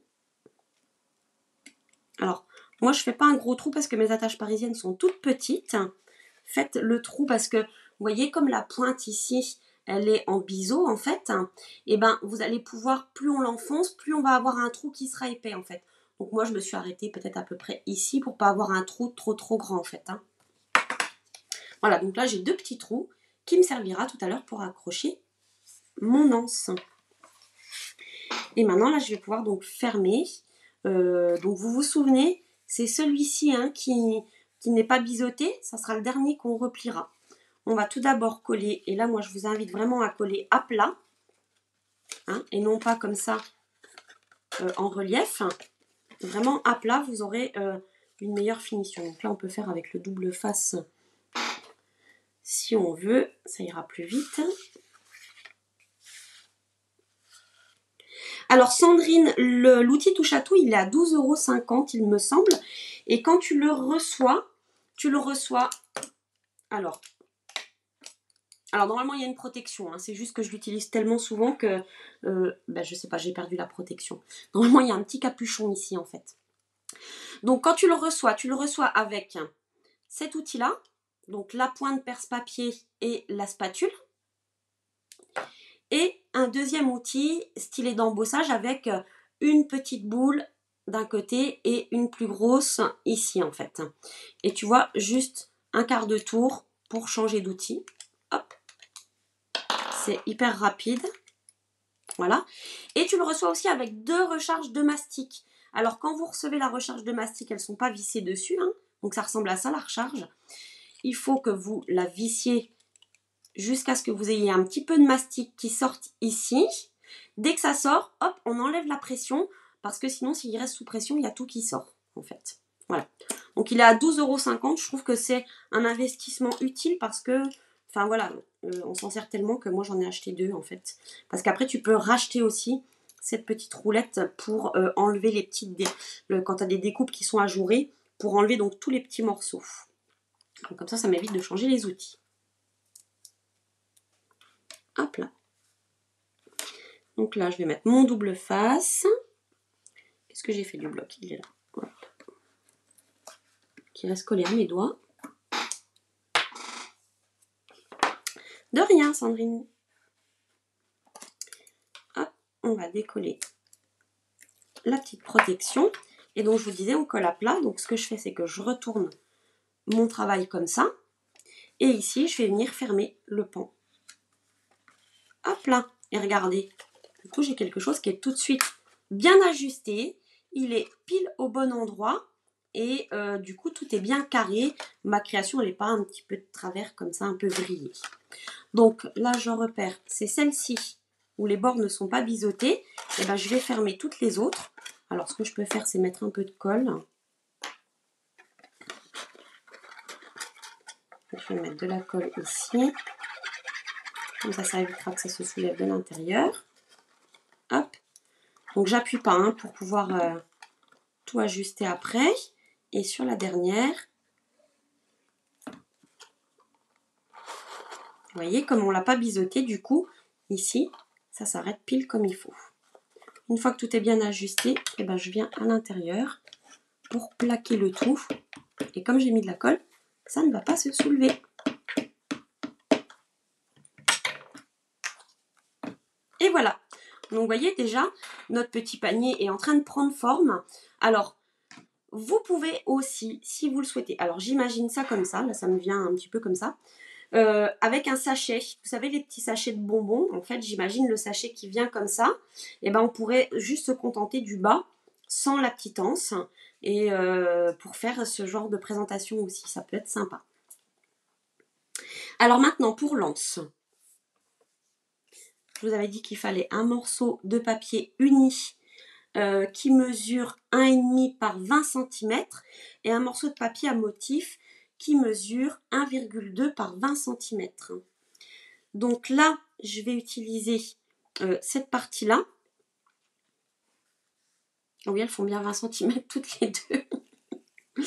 Alors, moi je fais pas un gros trou parce que mes attaches parisiennes sont toutes petites. Faites le trou parce que, vous voyez, comme la pointe ici, elle est en biseau en fait, et ben vous allez pouvoir, plus on l'enfonce, plus on va avoir un trou qui sera épais en fait. Donc moi je me suis arrêtée peut-être à peu près ici pour pas avoir un trou trop grand en fait. Hein. Voilà, donc là j'ai deux petits trous qui me servira tout à l'heure pour accrocher mon anse. Et maintenant là je vais pouvoir donc fermer. Donc vous vous souvenez, c'est celui-ci hein, qui n'est pas biseauté, ça sera le dernier qu'on repliera. On va tout d'abord coller, et là moi je vous invite vraiment à coller à plat, hein, et non pas comme ça en relief. Vraiment à plat, vous aurez une meilleure finition. Donc là on peut faire avec le double face si on veut, ça ira plus vite. Alors Sandrine, l'outil touche à tout, il est à 12,50 € il me semble. Et quand tu le reçois, alors normalement il y a une protection, hein, c'est juste que je l'utilise tellement souvent que, je sais pas, j'ai perdu la protection. Normalement il y a un petit capuchon ici en fait. Donc quand tu le reçois avec cet outil-là, donc la pointe perce-papier et la spatule. Et un deuxième outil, stylet d'embossage avec une petite boule d'un côté et une plus grosse ici en fait. Et tu vois, juste un quart de tour pour changer d'outil. Hop, c'est hyper rapide. Voilà. Et tu le reçois aussi avec 2 recharges de mastic. Alors quand vous recevez la recharge de mastic, elles ne sont pas vissées dessus, hein, donc ça ressemble à ça la recharge. Il faut que vous la vissiez jusqu'à ce que vous ayez un petit peu de mastic qui sorte ici. Dès que ça sort, hop, on enlève la pression parce que sinon s'il reste sous pression, il y a tout qui sort en fait. Voilà. Donc il est à 12,50 €. Je trouve que c'est un investissement utile parce que, enfin voilà, on s'en sert tellement que moi j'en ai acheté 2 en fait. Parce qu'après tu peux racheter aussi cette petite roulette pour enlever les petites, quand tu as des découpes qui sont ajourées, pour enlever donc tous les petits morceaux. Donc comme ça m'évite de changer les outils. Hop là. Donc là, je vais mettre mon double face. Qu'est-ce que j'ai fait du bloc? Il est là. Hop. Qui reste collé à mes doigts. De rien, Sandrine. Hop, on va décoller la petite protection. Et donc, je vous disais, on colle à plat. Donc, ce que je fais, c'est que je retourne mon travail comme ça. Et ici, je vais venir fermer le pan. Hop là. Et regardez. Du coup, j'ai quelque chose qui est tout de suite bien ajusté. Il est pile au bon endroit. Et du coup, tout est bien carré. Ma création, elle n'est pas un petit peu de travers comme ça, un peu vrillée. Donc là, je repère, c'est celle-ci où les bords ne sont pas biseautés. Et ben, je vais fermer toutes les autres. Alors, ce que je peux faire, c'est mettre un peu de colle. Je vais mettre de la colle ici. Comme ça évitera que ça se soulève de l'intérieur. Hop. Donc, j'appuie pas hein, pour pouvoir tout ajuster après. Et sur la dernière, vous voyez, comme on ne l'a pas biseauté, du coup, ici, ça s'arrête pile comme il faut. Une fois que tout est bien ajusté, eh ben, je viens à l'intérieur pour plaquer le tout. Et comme j'ai mis de la colle, ça ne va pas se soulever. Et voilà. Donc, vous voyez déjà, notre petit panier est en train de prendre forme. Alors, vous pouvez aussi, si vous le souhaitez, alors j'imagine ça comme ça, là ça me vient un petit peu comme ça, avec un sachet, vous savez les petits sachets de bonbons, en fait j'imagine le sachet qui vient comme ça, et ben on pourrait juste se contenter du bas, sans la petite anse, et pour faire ce genre de présentation aussi, ça peut être sympa. Alors maintenant pour l'anse, je vous avais dit qu'il fallait un morceau de papier uni qui mesure 1,5 par 20 cm et un morceau de papier à motif qui mesure 1,2 par 20 cm. Donc là, je vais utiliser cette partie-là. Oui, elles font bien 20 cm toutes les deux.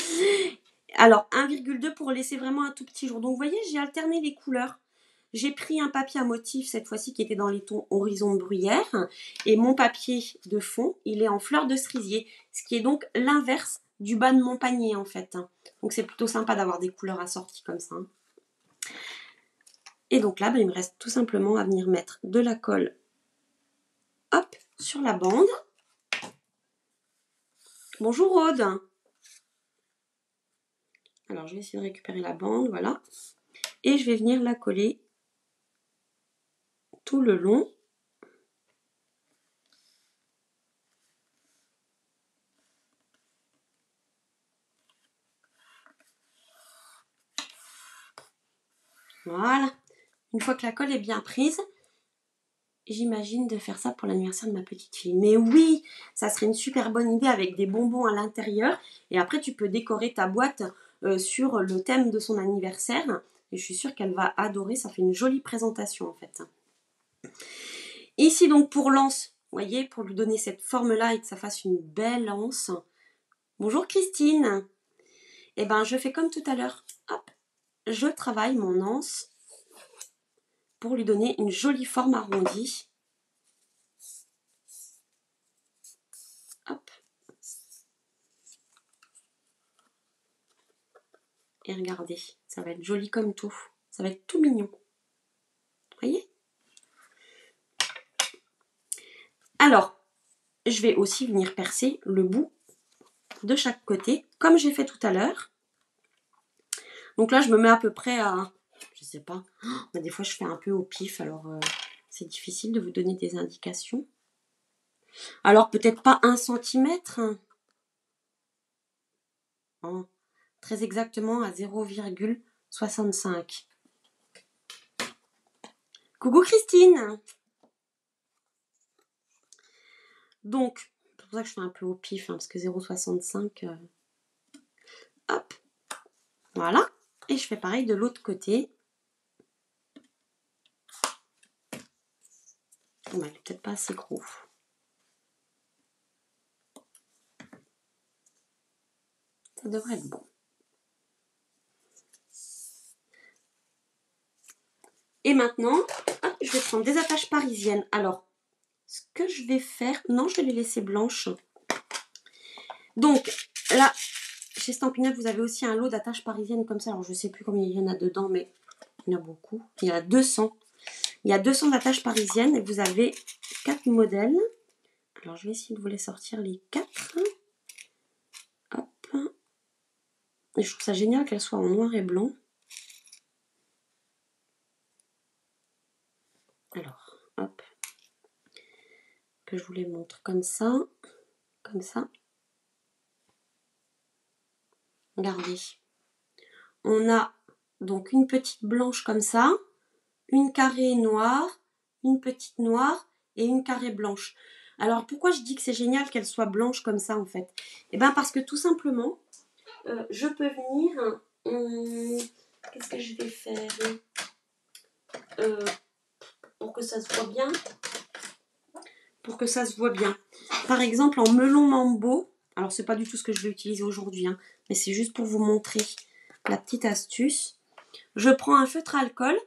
Alors, 1,2 pour laisser vraiment un tout petit jour. Donc, vous voyez, j'ai alterné les couleurs. J'ai pris un papier à motif, cette fois-ci, qui était dans les tons horizon de bruyère. Et mon papier de fond, il est en fleur de cerisier. Ce qui est donc l'inverse du bas de mon panier, en fait. Donc, c'est plutôt sympa d'avoir des couleurs assorties comme ça. Et donc là, il me reste tout simplement à venir mettre de la colle, hop, sur la bande. Bonjour Aude. Alors, je vais essayer de récupérer la bande, voilà. Et je vais venir la coller tout le long. Voilà. Une fois que la colle est bien prise, j'imagine de faire ça pour l'anniversaire de ma petite fille. Mais oui, ça serait une super bonne idée avec des bonbons à l'intérieur. Et après, tu peux décorer ta boîte sur le thème de son anniversaire. Et je suis sûre qu'elle va adorer. Ça fait une jolie présentation en fait. Ici donc pour l'anse, vous voyez, pour lui donner cette forme-là et que ça fasse une belle anse. Bonjour Christine. Eh ben, je fais comme tout à l'heure. Hop, je travaille mon anse pour lui donner une jolie forme arrondie. Hop. Et regardez, ça va être joli comme tout. Ça va être tout mignon. Vous voyez? Alors, je vais aussi venir percer le bout de chaque côté, comme j'ai fait tout à l'heure. Donc là, je me mets à peu près à, je sais pas, des fois je fais un peu au pif, alors c'est difficile de vous donner des indications. Alors peut-être pas 1 centimètre, hein, très exactement à 0,65. Coucou Christine! Donc, c'est pour ça que je fais un peu au pif, hein, parce que 0,65, hop, voilà. Et je fais pareil de l'autre côté. Bon, il n'est peut-être pas assez gros. Ça devrait être bon. Et maintenant, hop, je vais prendre des attaches parisiennes. Alors, ce que je vais faire... Non, je vais les laisser blanches. Donc, là, chez Stampin' Up, vous avez aussi un lot d'attaches parisiennes comme ça. Alors, je ne sais plus combien il y en a dedans, mais il y en a beaucoup. Il y en a 200. Il y a 200 attaches parisiennes et vous avez 4 modèles. Alors, je vais essayer de vous les sortir les 4. Hop. Et je trouve ça génial qu'elles soient en noir et blanc. Alors, hop. Que je vous les montre comme ça. Comme ça. Regardez. On a donc une petite blanche comme ça, une carrée noire, une petite noire et une carrée blanche. Alors pourquoi je dis que c'est génial qu'elle soit blanche comme ça en fait? Eh bien parce que tout simplement, je peux venir... qu'est-ce que je vais faire pour que ça se voit bien? Pour que ça se voit bien. Par exemple en melon mambo, alors c'est pas du tout ce que je vais utiliser aujourd'hui, hein, mais c'est juste pour vous montrer la petite astuce. Je prends un feutre à alcool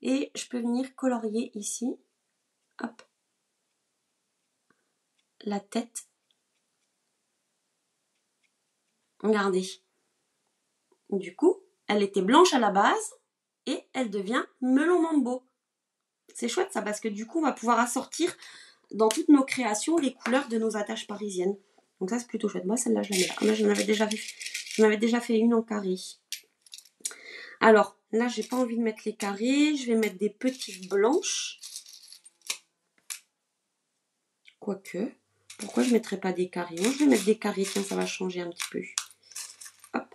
et je peux venir colorier ici, hop, la tête. Regardez. Du coup, elle était blanche à la base et elle devient melon mambo. C'est chouette ça parce que du coup, on va pouvoir assortir dans toutes nos créations les couleurs de nos attaches parisiennes. Donc ça, c'est plutôt chouette. Moi, celle-là, je la mets là. Là, j'en avais déjà fait une en carré. Alors, là, j'ai pas envie de mettre les carrés. Je vais mettre des petites blanches. Quoique, pourquoi je ne mettrais pas des carrés? Moi, je vais mettre des carrés. Tiens, ça va changer un petit peu. Hop.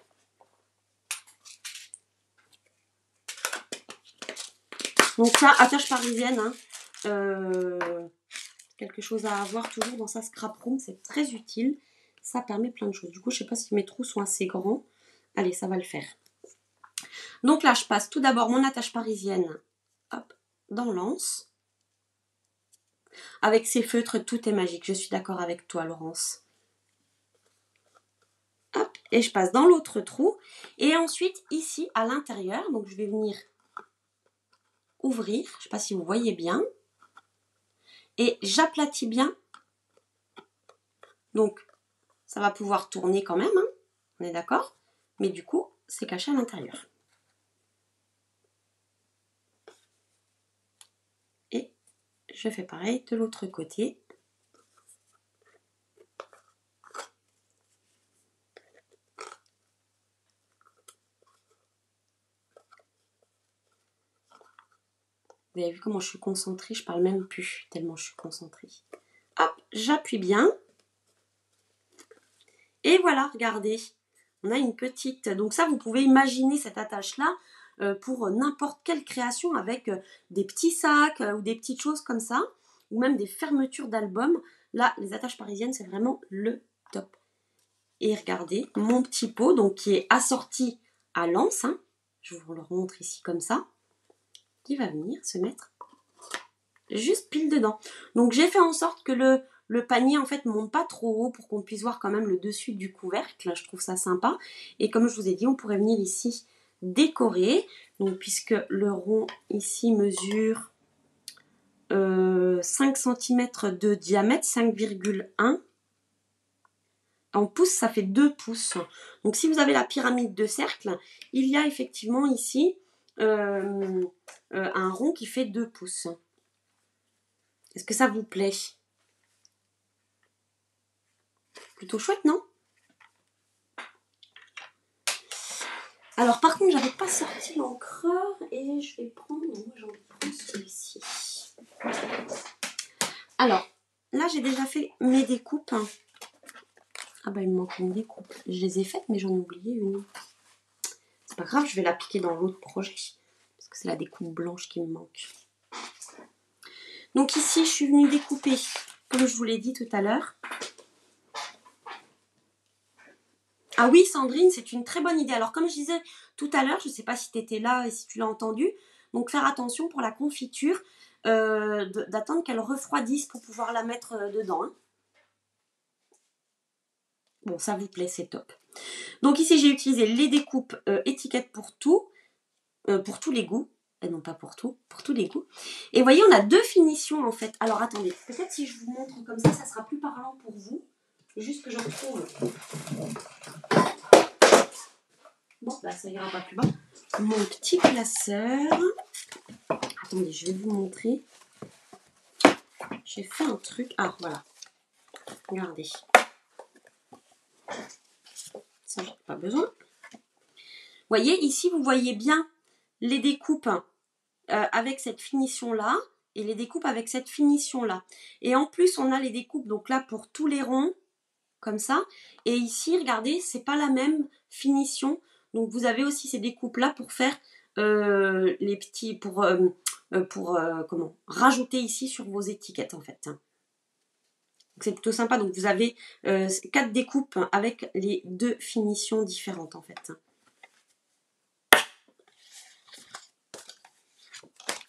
Donc ça, attache parisienne, hein. Quelque chose à avoir toujours dans sa scrap room, c'est très utile. Ça permet plein de choses. Du coup, je ne sais pas si mes trous sont assez grands. Allez, ça va le faire. Donc là, je passe tout d'abord mon attache parisienne, hop, dans l'anse. Avec ces feutres, tout est magique. Je suis d'accord avec toi, Laurence. Hop, et je passe dans l'autre trou. Et ensuite, ici, à l'intérieur, donc je vais venir ouvrir. Je ne sais pas si vous voyez bien. Et j'aplatis bien. Donc, ça va pouvoir tourner quand même, hein, on est d'accord? Mais du coup, c'est caché à l'intérieur. Et je fais pareil de l'autre côté. Vous avez vu comment je suis concentrée? Je parle même plus, tellement je suis concentrée. Hop, j'appuie bien. Et voilà, regardez. On a une petite... Donc ça, vous pouvez imaginer cette attache-là pour n'importe quelle création avec des petits sacs ou des petites choses comme ça. Ou même des fermetures d'albums. Là, les attaches parisiennes, c'est vraiment le top. Et regardez, mon petit pot, donc qui est assorti à l'anse. Hein, je vous le montre ici comme ça. Qui va venir se mettre juste pile dedans. Donc j'ai fait en sorte que le panier en fait monte pas trop haut pour qu'on puisse voir quand même le dessus du couvercle. Là, je trouve ça sympa. Et comme je vous ai dit, on pourrait venir ici décorer. Donc puisque le rond ici mesure 5 cm de diamètre, 5,1. En pouces, ça fait 2 pouces. Donc, si vous avez la pyramide de cercle, il y a effectivement ici un rond qui fait 2 pouces. Est-ce que ça vous plaît? Plutôt chouette, non? Alors, par contre, j'avais pas sorti l'encreur et je vais prendre... Moi, j'ai envie de prendre celui-ci. Alors, là, j'ai déjà fait mes découpes. Ah bah, il me manque une découpe. Je les ai faites, mais j'en ai oublié une. C'est pas grave, je vais l'appliquer dans l'autre projet. Parce que c'est la découpe blanche qui me manque. Donc ici, je suis venue découper, comme je vous l'ai dit tout à l'heure. Ah oui, Sandrine, c'est une très bonne idée. Alors, comme je disais tout à l'heure, je ne sais pas si tu étais là et si tu l'as entendu, donc faire attention pour la confiture, d'attendre qu'elle refroidisse pour pouvoir la mettre dedans. Hein. Bon, ça vous plaît, c'est top. Donc ici, j'ai utilisé les découpes étiquettes pour tous les goûts. Et non pas pour tout, pour tous les goûts. Et vous voyez, on a 2 finitions en fait. Alors attendez, peut-être si je vous montre comme ça sera plus parlant pour vous. Juste que je retrouve. Bon, bah ça ira pas plus bas. Mon petit classeur. Attendez, je vais vous montrer. J'ai fait un truc. Ah, voilà. Regardez. Ça, j'en ai pas besoin. Vous voyez, ici, vous voyez bien les découpes avec cette finition-là et les découpes avec cette finition-là. Et en plus, on a les découpes, donc là, pour tous les ronds, comme ça. Et ici, regardez, c'est pas la même finition. Donc, vous avez aussi ces découpes-là pour faire les petits... pour comment rajouter ici sur vos étiquettes, en fait. C'est plutôt sympa. Donc, vous avez 4 découpes avec les 2 finitions différentes, en fait.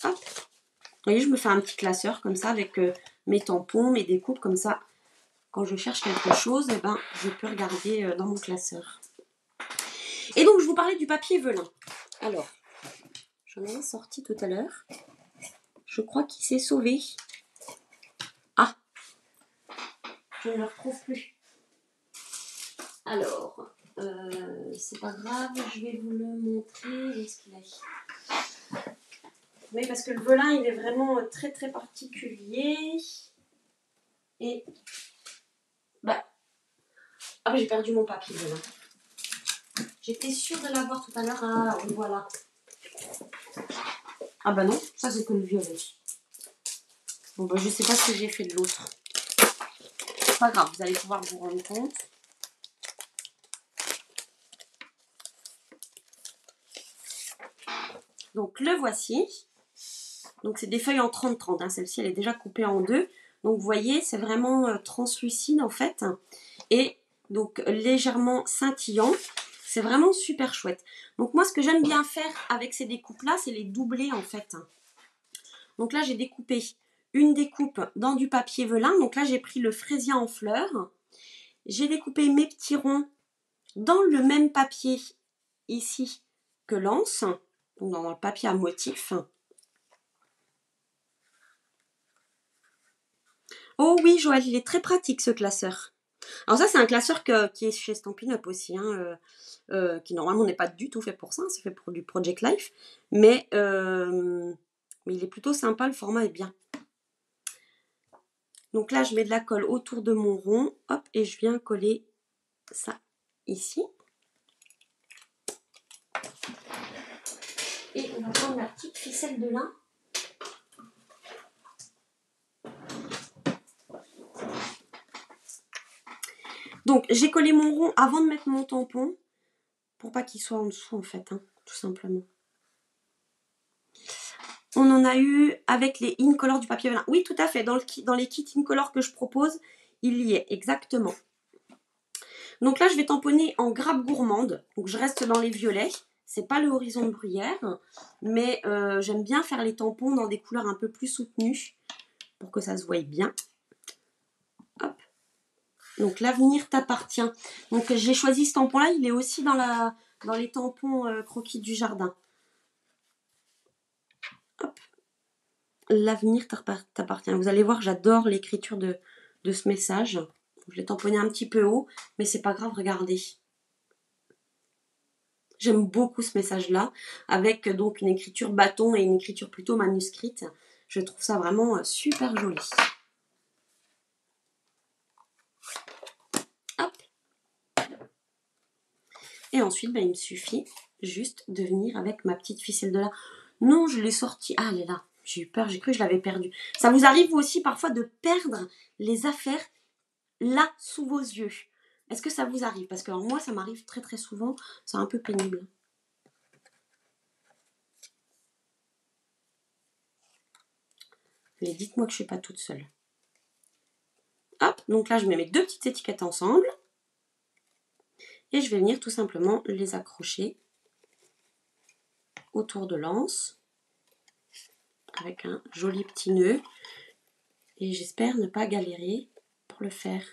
Hop. Vous voyez, je me fais un petit classeur comme ça avec mes tampons, mes découpes comme ça. Quand je cherche quelque chose, eh ben, je peux regarder dans mon classeur. Et donc, je vous parlais du papier velin. Alors, j'en avais sorti tout à l'heure. Je crois qu'il s'est sauvé. Ah, je ne le retrouve plus. Alors, c'est pas grave, je vais vous le montrer. Où est-ce qu'il est? Oui, parce que le velin, il est vraiment très très particulier. Et bah, ah, j'ai perdu mon papier velin. J'étais sûre de l'avoir tout à l'heure. Ah oui, voilà. Ah bah non, ça c'est que le violet. Bon bah je sais pas ce que j'ai fait de l'autre. C'est pas grave, vous allez pouvoir vous rendre compte. Donc le voici. Donc c'est des feuilles en 30-30. Hein. Celle-ci elle est déjà coupée en 2. Donc vous voyez, c'est vraiment translucide en fait. Et donc légèrement scintillant. C'est vraiment super chouette. Donc moi ce que j'aime bien faire avec ces découpes-là, c'est les doubler en fait. Donc là j'ai découpé une découpe dans du papier velin. Donc là j'ai pris le fraisier en fleurs. J'ai découpé mes petits ronds dans le même papier ici que l'anse. Donc dans le papier à motif. Oh oui Joël, il est très pratique ce classeur. Alors ça c'est un classeur qui est chez Stampin' Up aussi. Hein, qui normalement n'est pas du tout fait pour ça. C'est fait pour du Project Life. Mais il est plutôt sympa, le format est bien. Donc là, je mets de la colle autour de mon rond, hop, et je viens coller ça ici. Et on va prendre la petite ficelle de lin. Donc, j'ai collé mon rond avant de mettre mon tampon, pour pas qu'il soit en dessous, en fait, hein, tout simplement. On en a eu avec les Incolor du papier velin. Oui, tout à fait, dans les kits Incolor que je propose, il y est, exactement. Donc là, je vais tamponner en grappe gourmande. Donc, je reste dans les violets. C'est pas le horizon de bruyère, mais j'aime bien faire les tampons dans des couleurs un peu plus soutenues pour que ça se voie bien. Hop. Donc, l'avenir t'appartient. Donc, j'ai choisi ce tampon-là. Il est aussi dans les tampons croquis du jardin. Hop. L'avenir t'appartient. Vous allez voir, j'adore l'écriture de ce message. Je l'ai tamponné un petit peu haut, mais c'est pas grave, regardez. J'aime beaucoup ce message-là, avec donc une écriture bâton et une écriture plutôt manuscrite. Je trouve ça vraiment super joli. Hop. Et ensuite, il me suffit juste de venir avec ma petite ficelle de là. Non, je l'ai sortie. Ah, elle est là. J'ai eu peur, j'ai cru que je l'avais perdue. Ça vous arrive vous aussi parfois de perdre les affaires là sous vos yeux? Est-ce que ça vous arrive? Parce que alors, moi, ça m'arrive très très souvent. C'est un peu pénible. Mais dites-moi que je ne suis pas toute seule. Hop, donc là, je mets mes deux petites étiquettes ensemble. Et je vais venir tout simplement les accrocher autour de l'anse avec un joli petit nœud. Et j'espère ne pas galérer pour le faire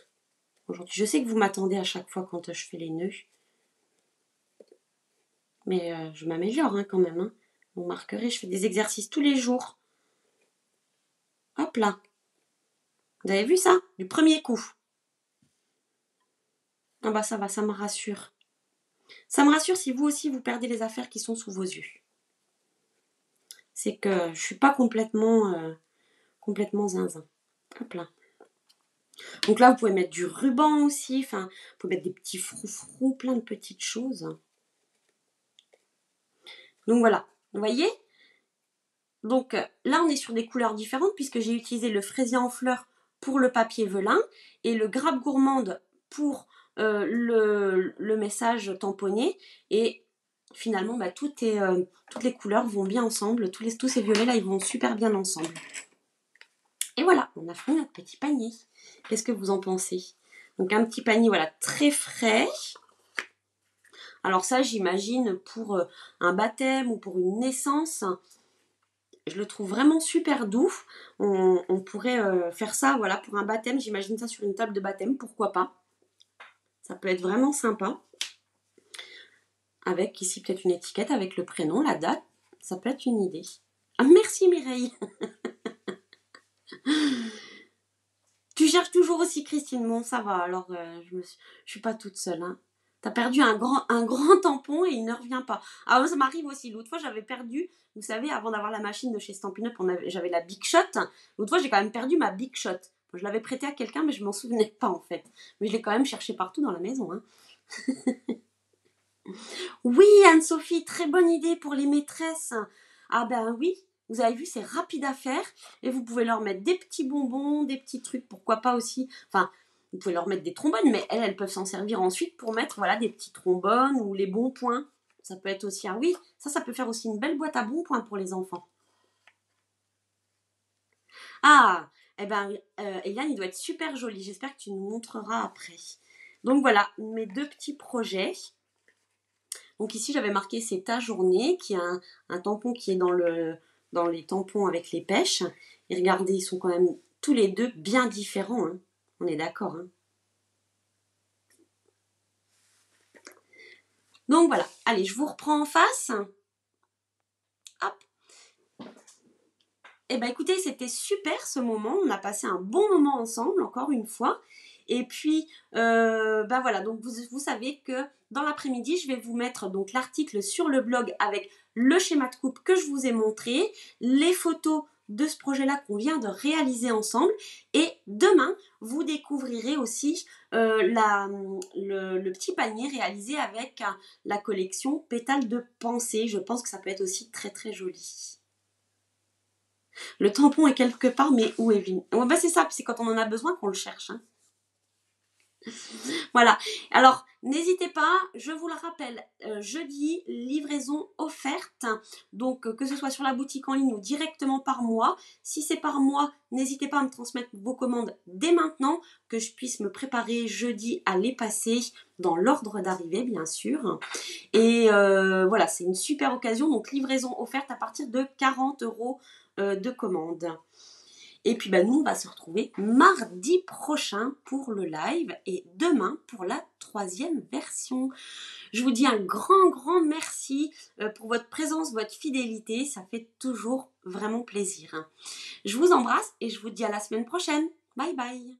aujourd'hui. Je sais que vous m'attendez à chaque fois quand je fais les nœuds. Mais je m'améliore quand même. Hein. Vous remarquerez, je fais des exercices tous les jours. Hop là. Vous avez vu ça? Du premier coup. Ah bah ça va, ça me rassure. Ça me rassure si vous aussi vous perdez les affaires qui sont sous vos yeux. C'est que je ne suis pas complètement zinzin. Hop là. Donc là, vous pouvez mettre du ruban aussi. Enfin, vous pouvez mettre des petits froufrous, plein de petites choses. Donc voilà, vous voyez? Donc là, on est sur des couleurs différentes puisque j'ai utilisé le fraisier en fleurs pour le papier velin et le grappe gourmande pour le message tamponné. Et finalement, toutes les couleurs vont bien ensemble. Tous ces violets là, ils vont super bien ensemble. Et voilà, on a fait notre petit panier. Qu'est-ce que vous en pensez? Donc un petit panier, voilà, très frais. Alors ça, j'imagine pour un baptême ou pour une naissance, je le trouve vraiment super doux. On pourrait faire ça, voilà, pour un baptême. J'imagine ça sur une table de baptême, pourquoi pas. Ça peut être vraiment sympa. Avec ici peut-être une étiquette avec le prénom, la date. Ça peut être une idée. Ah, merci Mireille. Tu cherches toujours aussi Christine. Bon, ça va. Alors, je suis pas toute seule. Hein. T'as perdu un grand tampon et il ne revient pas. Ah, ça m'arrive aussi. L'autre fois, j'avais perdu, vous savez, avant d'avoir la machine de chez Stampin' Up, j'avais la Big Shot. L'autre fois, j'ai quand même perdu ma Big Shot. Je l'avais prêtée à quelqu'un, mais je m'en souvenais pas en fait. Mais je l'ai quand même cherché partout dans la maison. Hein. Oui, Anne-Sophie, très bonne idée pour les maîtresses. Ah ben oui, vous avez vu, c'est rapide à faire. Et vous pouvez leur mettre des petits bonbons, des petits trucs, pourquoi pas aussi. Enfin, vous pouvez leur mettre des trombones, mais elles peuvent s'en servir ensuite pour mettre voilà, des petits trombones ou les bons points. Ça peut être aussi, ah oui, ça peut faire aussi une belle boîte à bons points pour les enfants. Ah, eh ben, Eliane, il doit être super joli. J'espère que tu nous montreras après. Donc voilà, mes deux petits projets. Donc ici, j'avais marqué c'est ta journée, qui a un tampon qui est dans les tampons avec les pêches. Et regardez, ils sont quand même tous les deux bien différents. Hein. On est d'accord. Hein. Donc voilà. Allez, je vous reprends en face. Hop. Eh bien écoutez, c'était super ce moment. On a passé un bon moment ensemble, encore une fois. Et puis, voilà, donc vous savez que dans l'après-midi, je vais vous mettre donc l'article sur le blog avec le schéma de coupe que je vous ai montré, les photos de ce projet-là qu'on vient de réaliser ensemble. Et demain, vous découvrirez aussi le petit panier réalisé avec la collection Pétales de pensée. Je pense que ça peut être aussi très très joli. Le tampon est quelque part, mais où Evelyne? Ouais, c'est ça, c'est quand on en a besoin qu'on le cherche. Hein. Voilà. Alors, n'hésitez pas, je vous le rappelle, jeudi, livraison offerte. Donc, que ce soit sur la boutique en ligne ou directement par mois. Si c'est par mois, n'hésitez pas à me transmettre vos commandes dès maintenant, que je puisse me préparer jeudi à les passer dans l'ordre d'arrivée, bien sûr. Et voilà, c'est une super occasion. Donc, livraison offerte à partir de 40 € de commande. Et puis nous, on va se retrouver mardi prochain pour le live et demain pour la 3e version. Je vous dis un grand merci pour votre présence, votre fidélité. Ça fait toujours vraiment plaisir. Je vous embrasse et je vous dis à la semaine prochaine. Bye bye.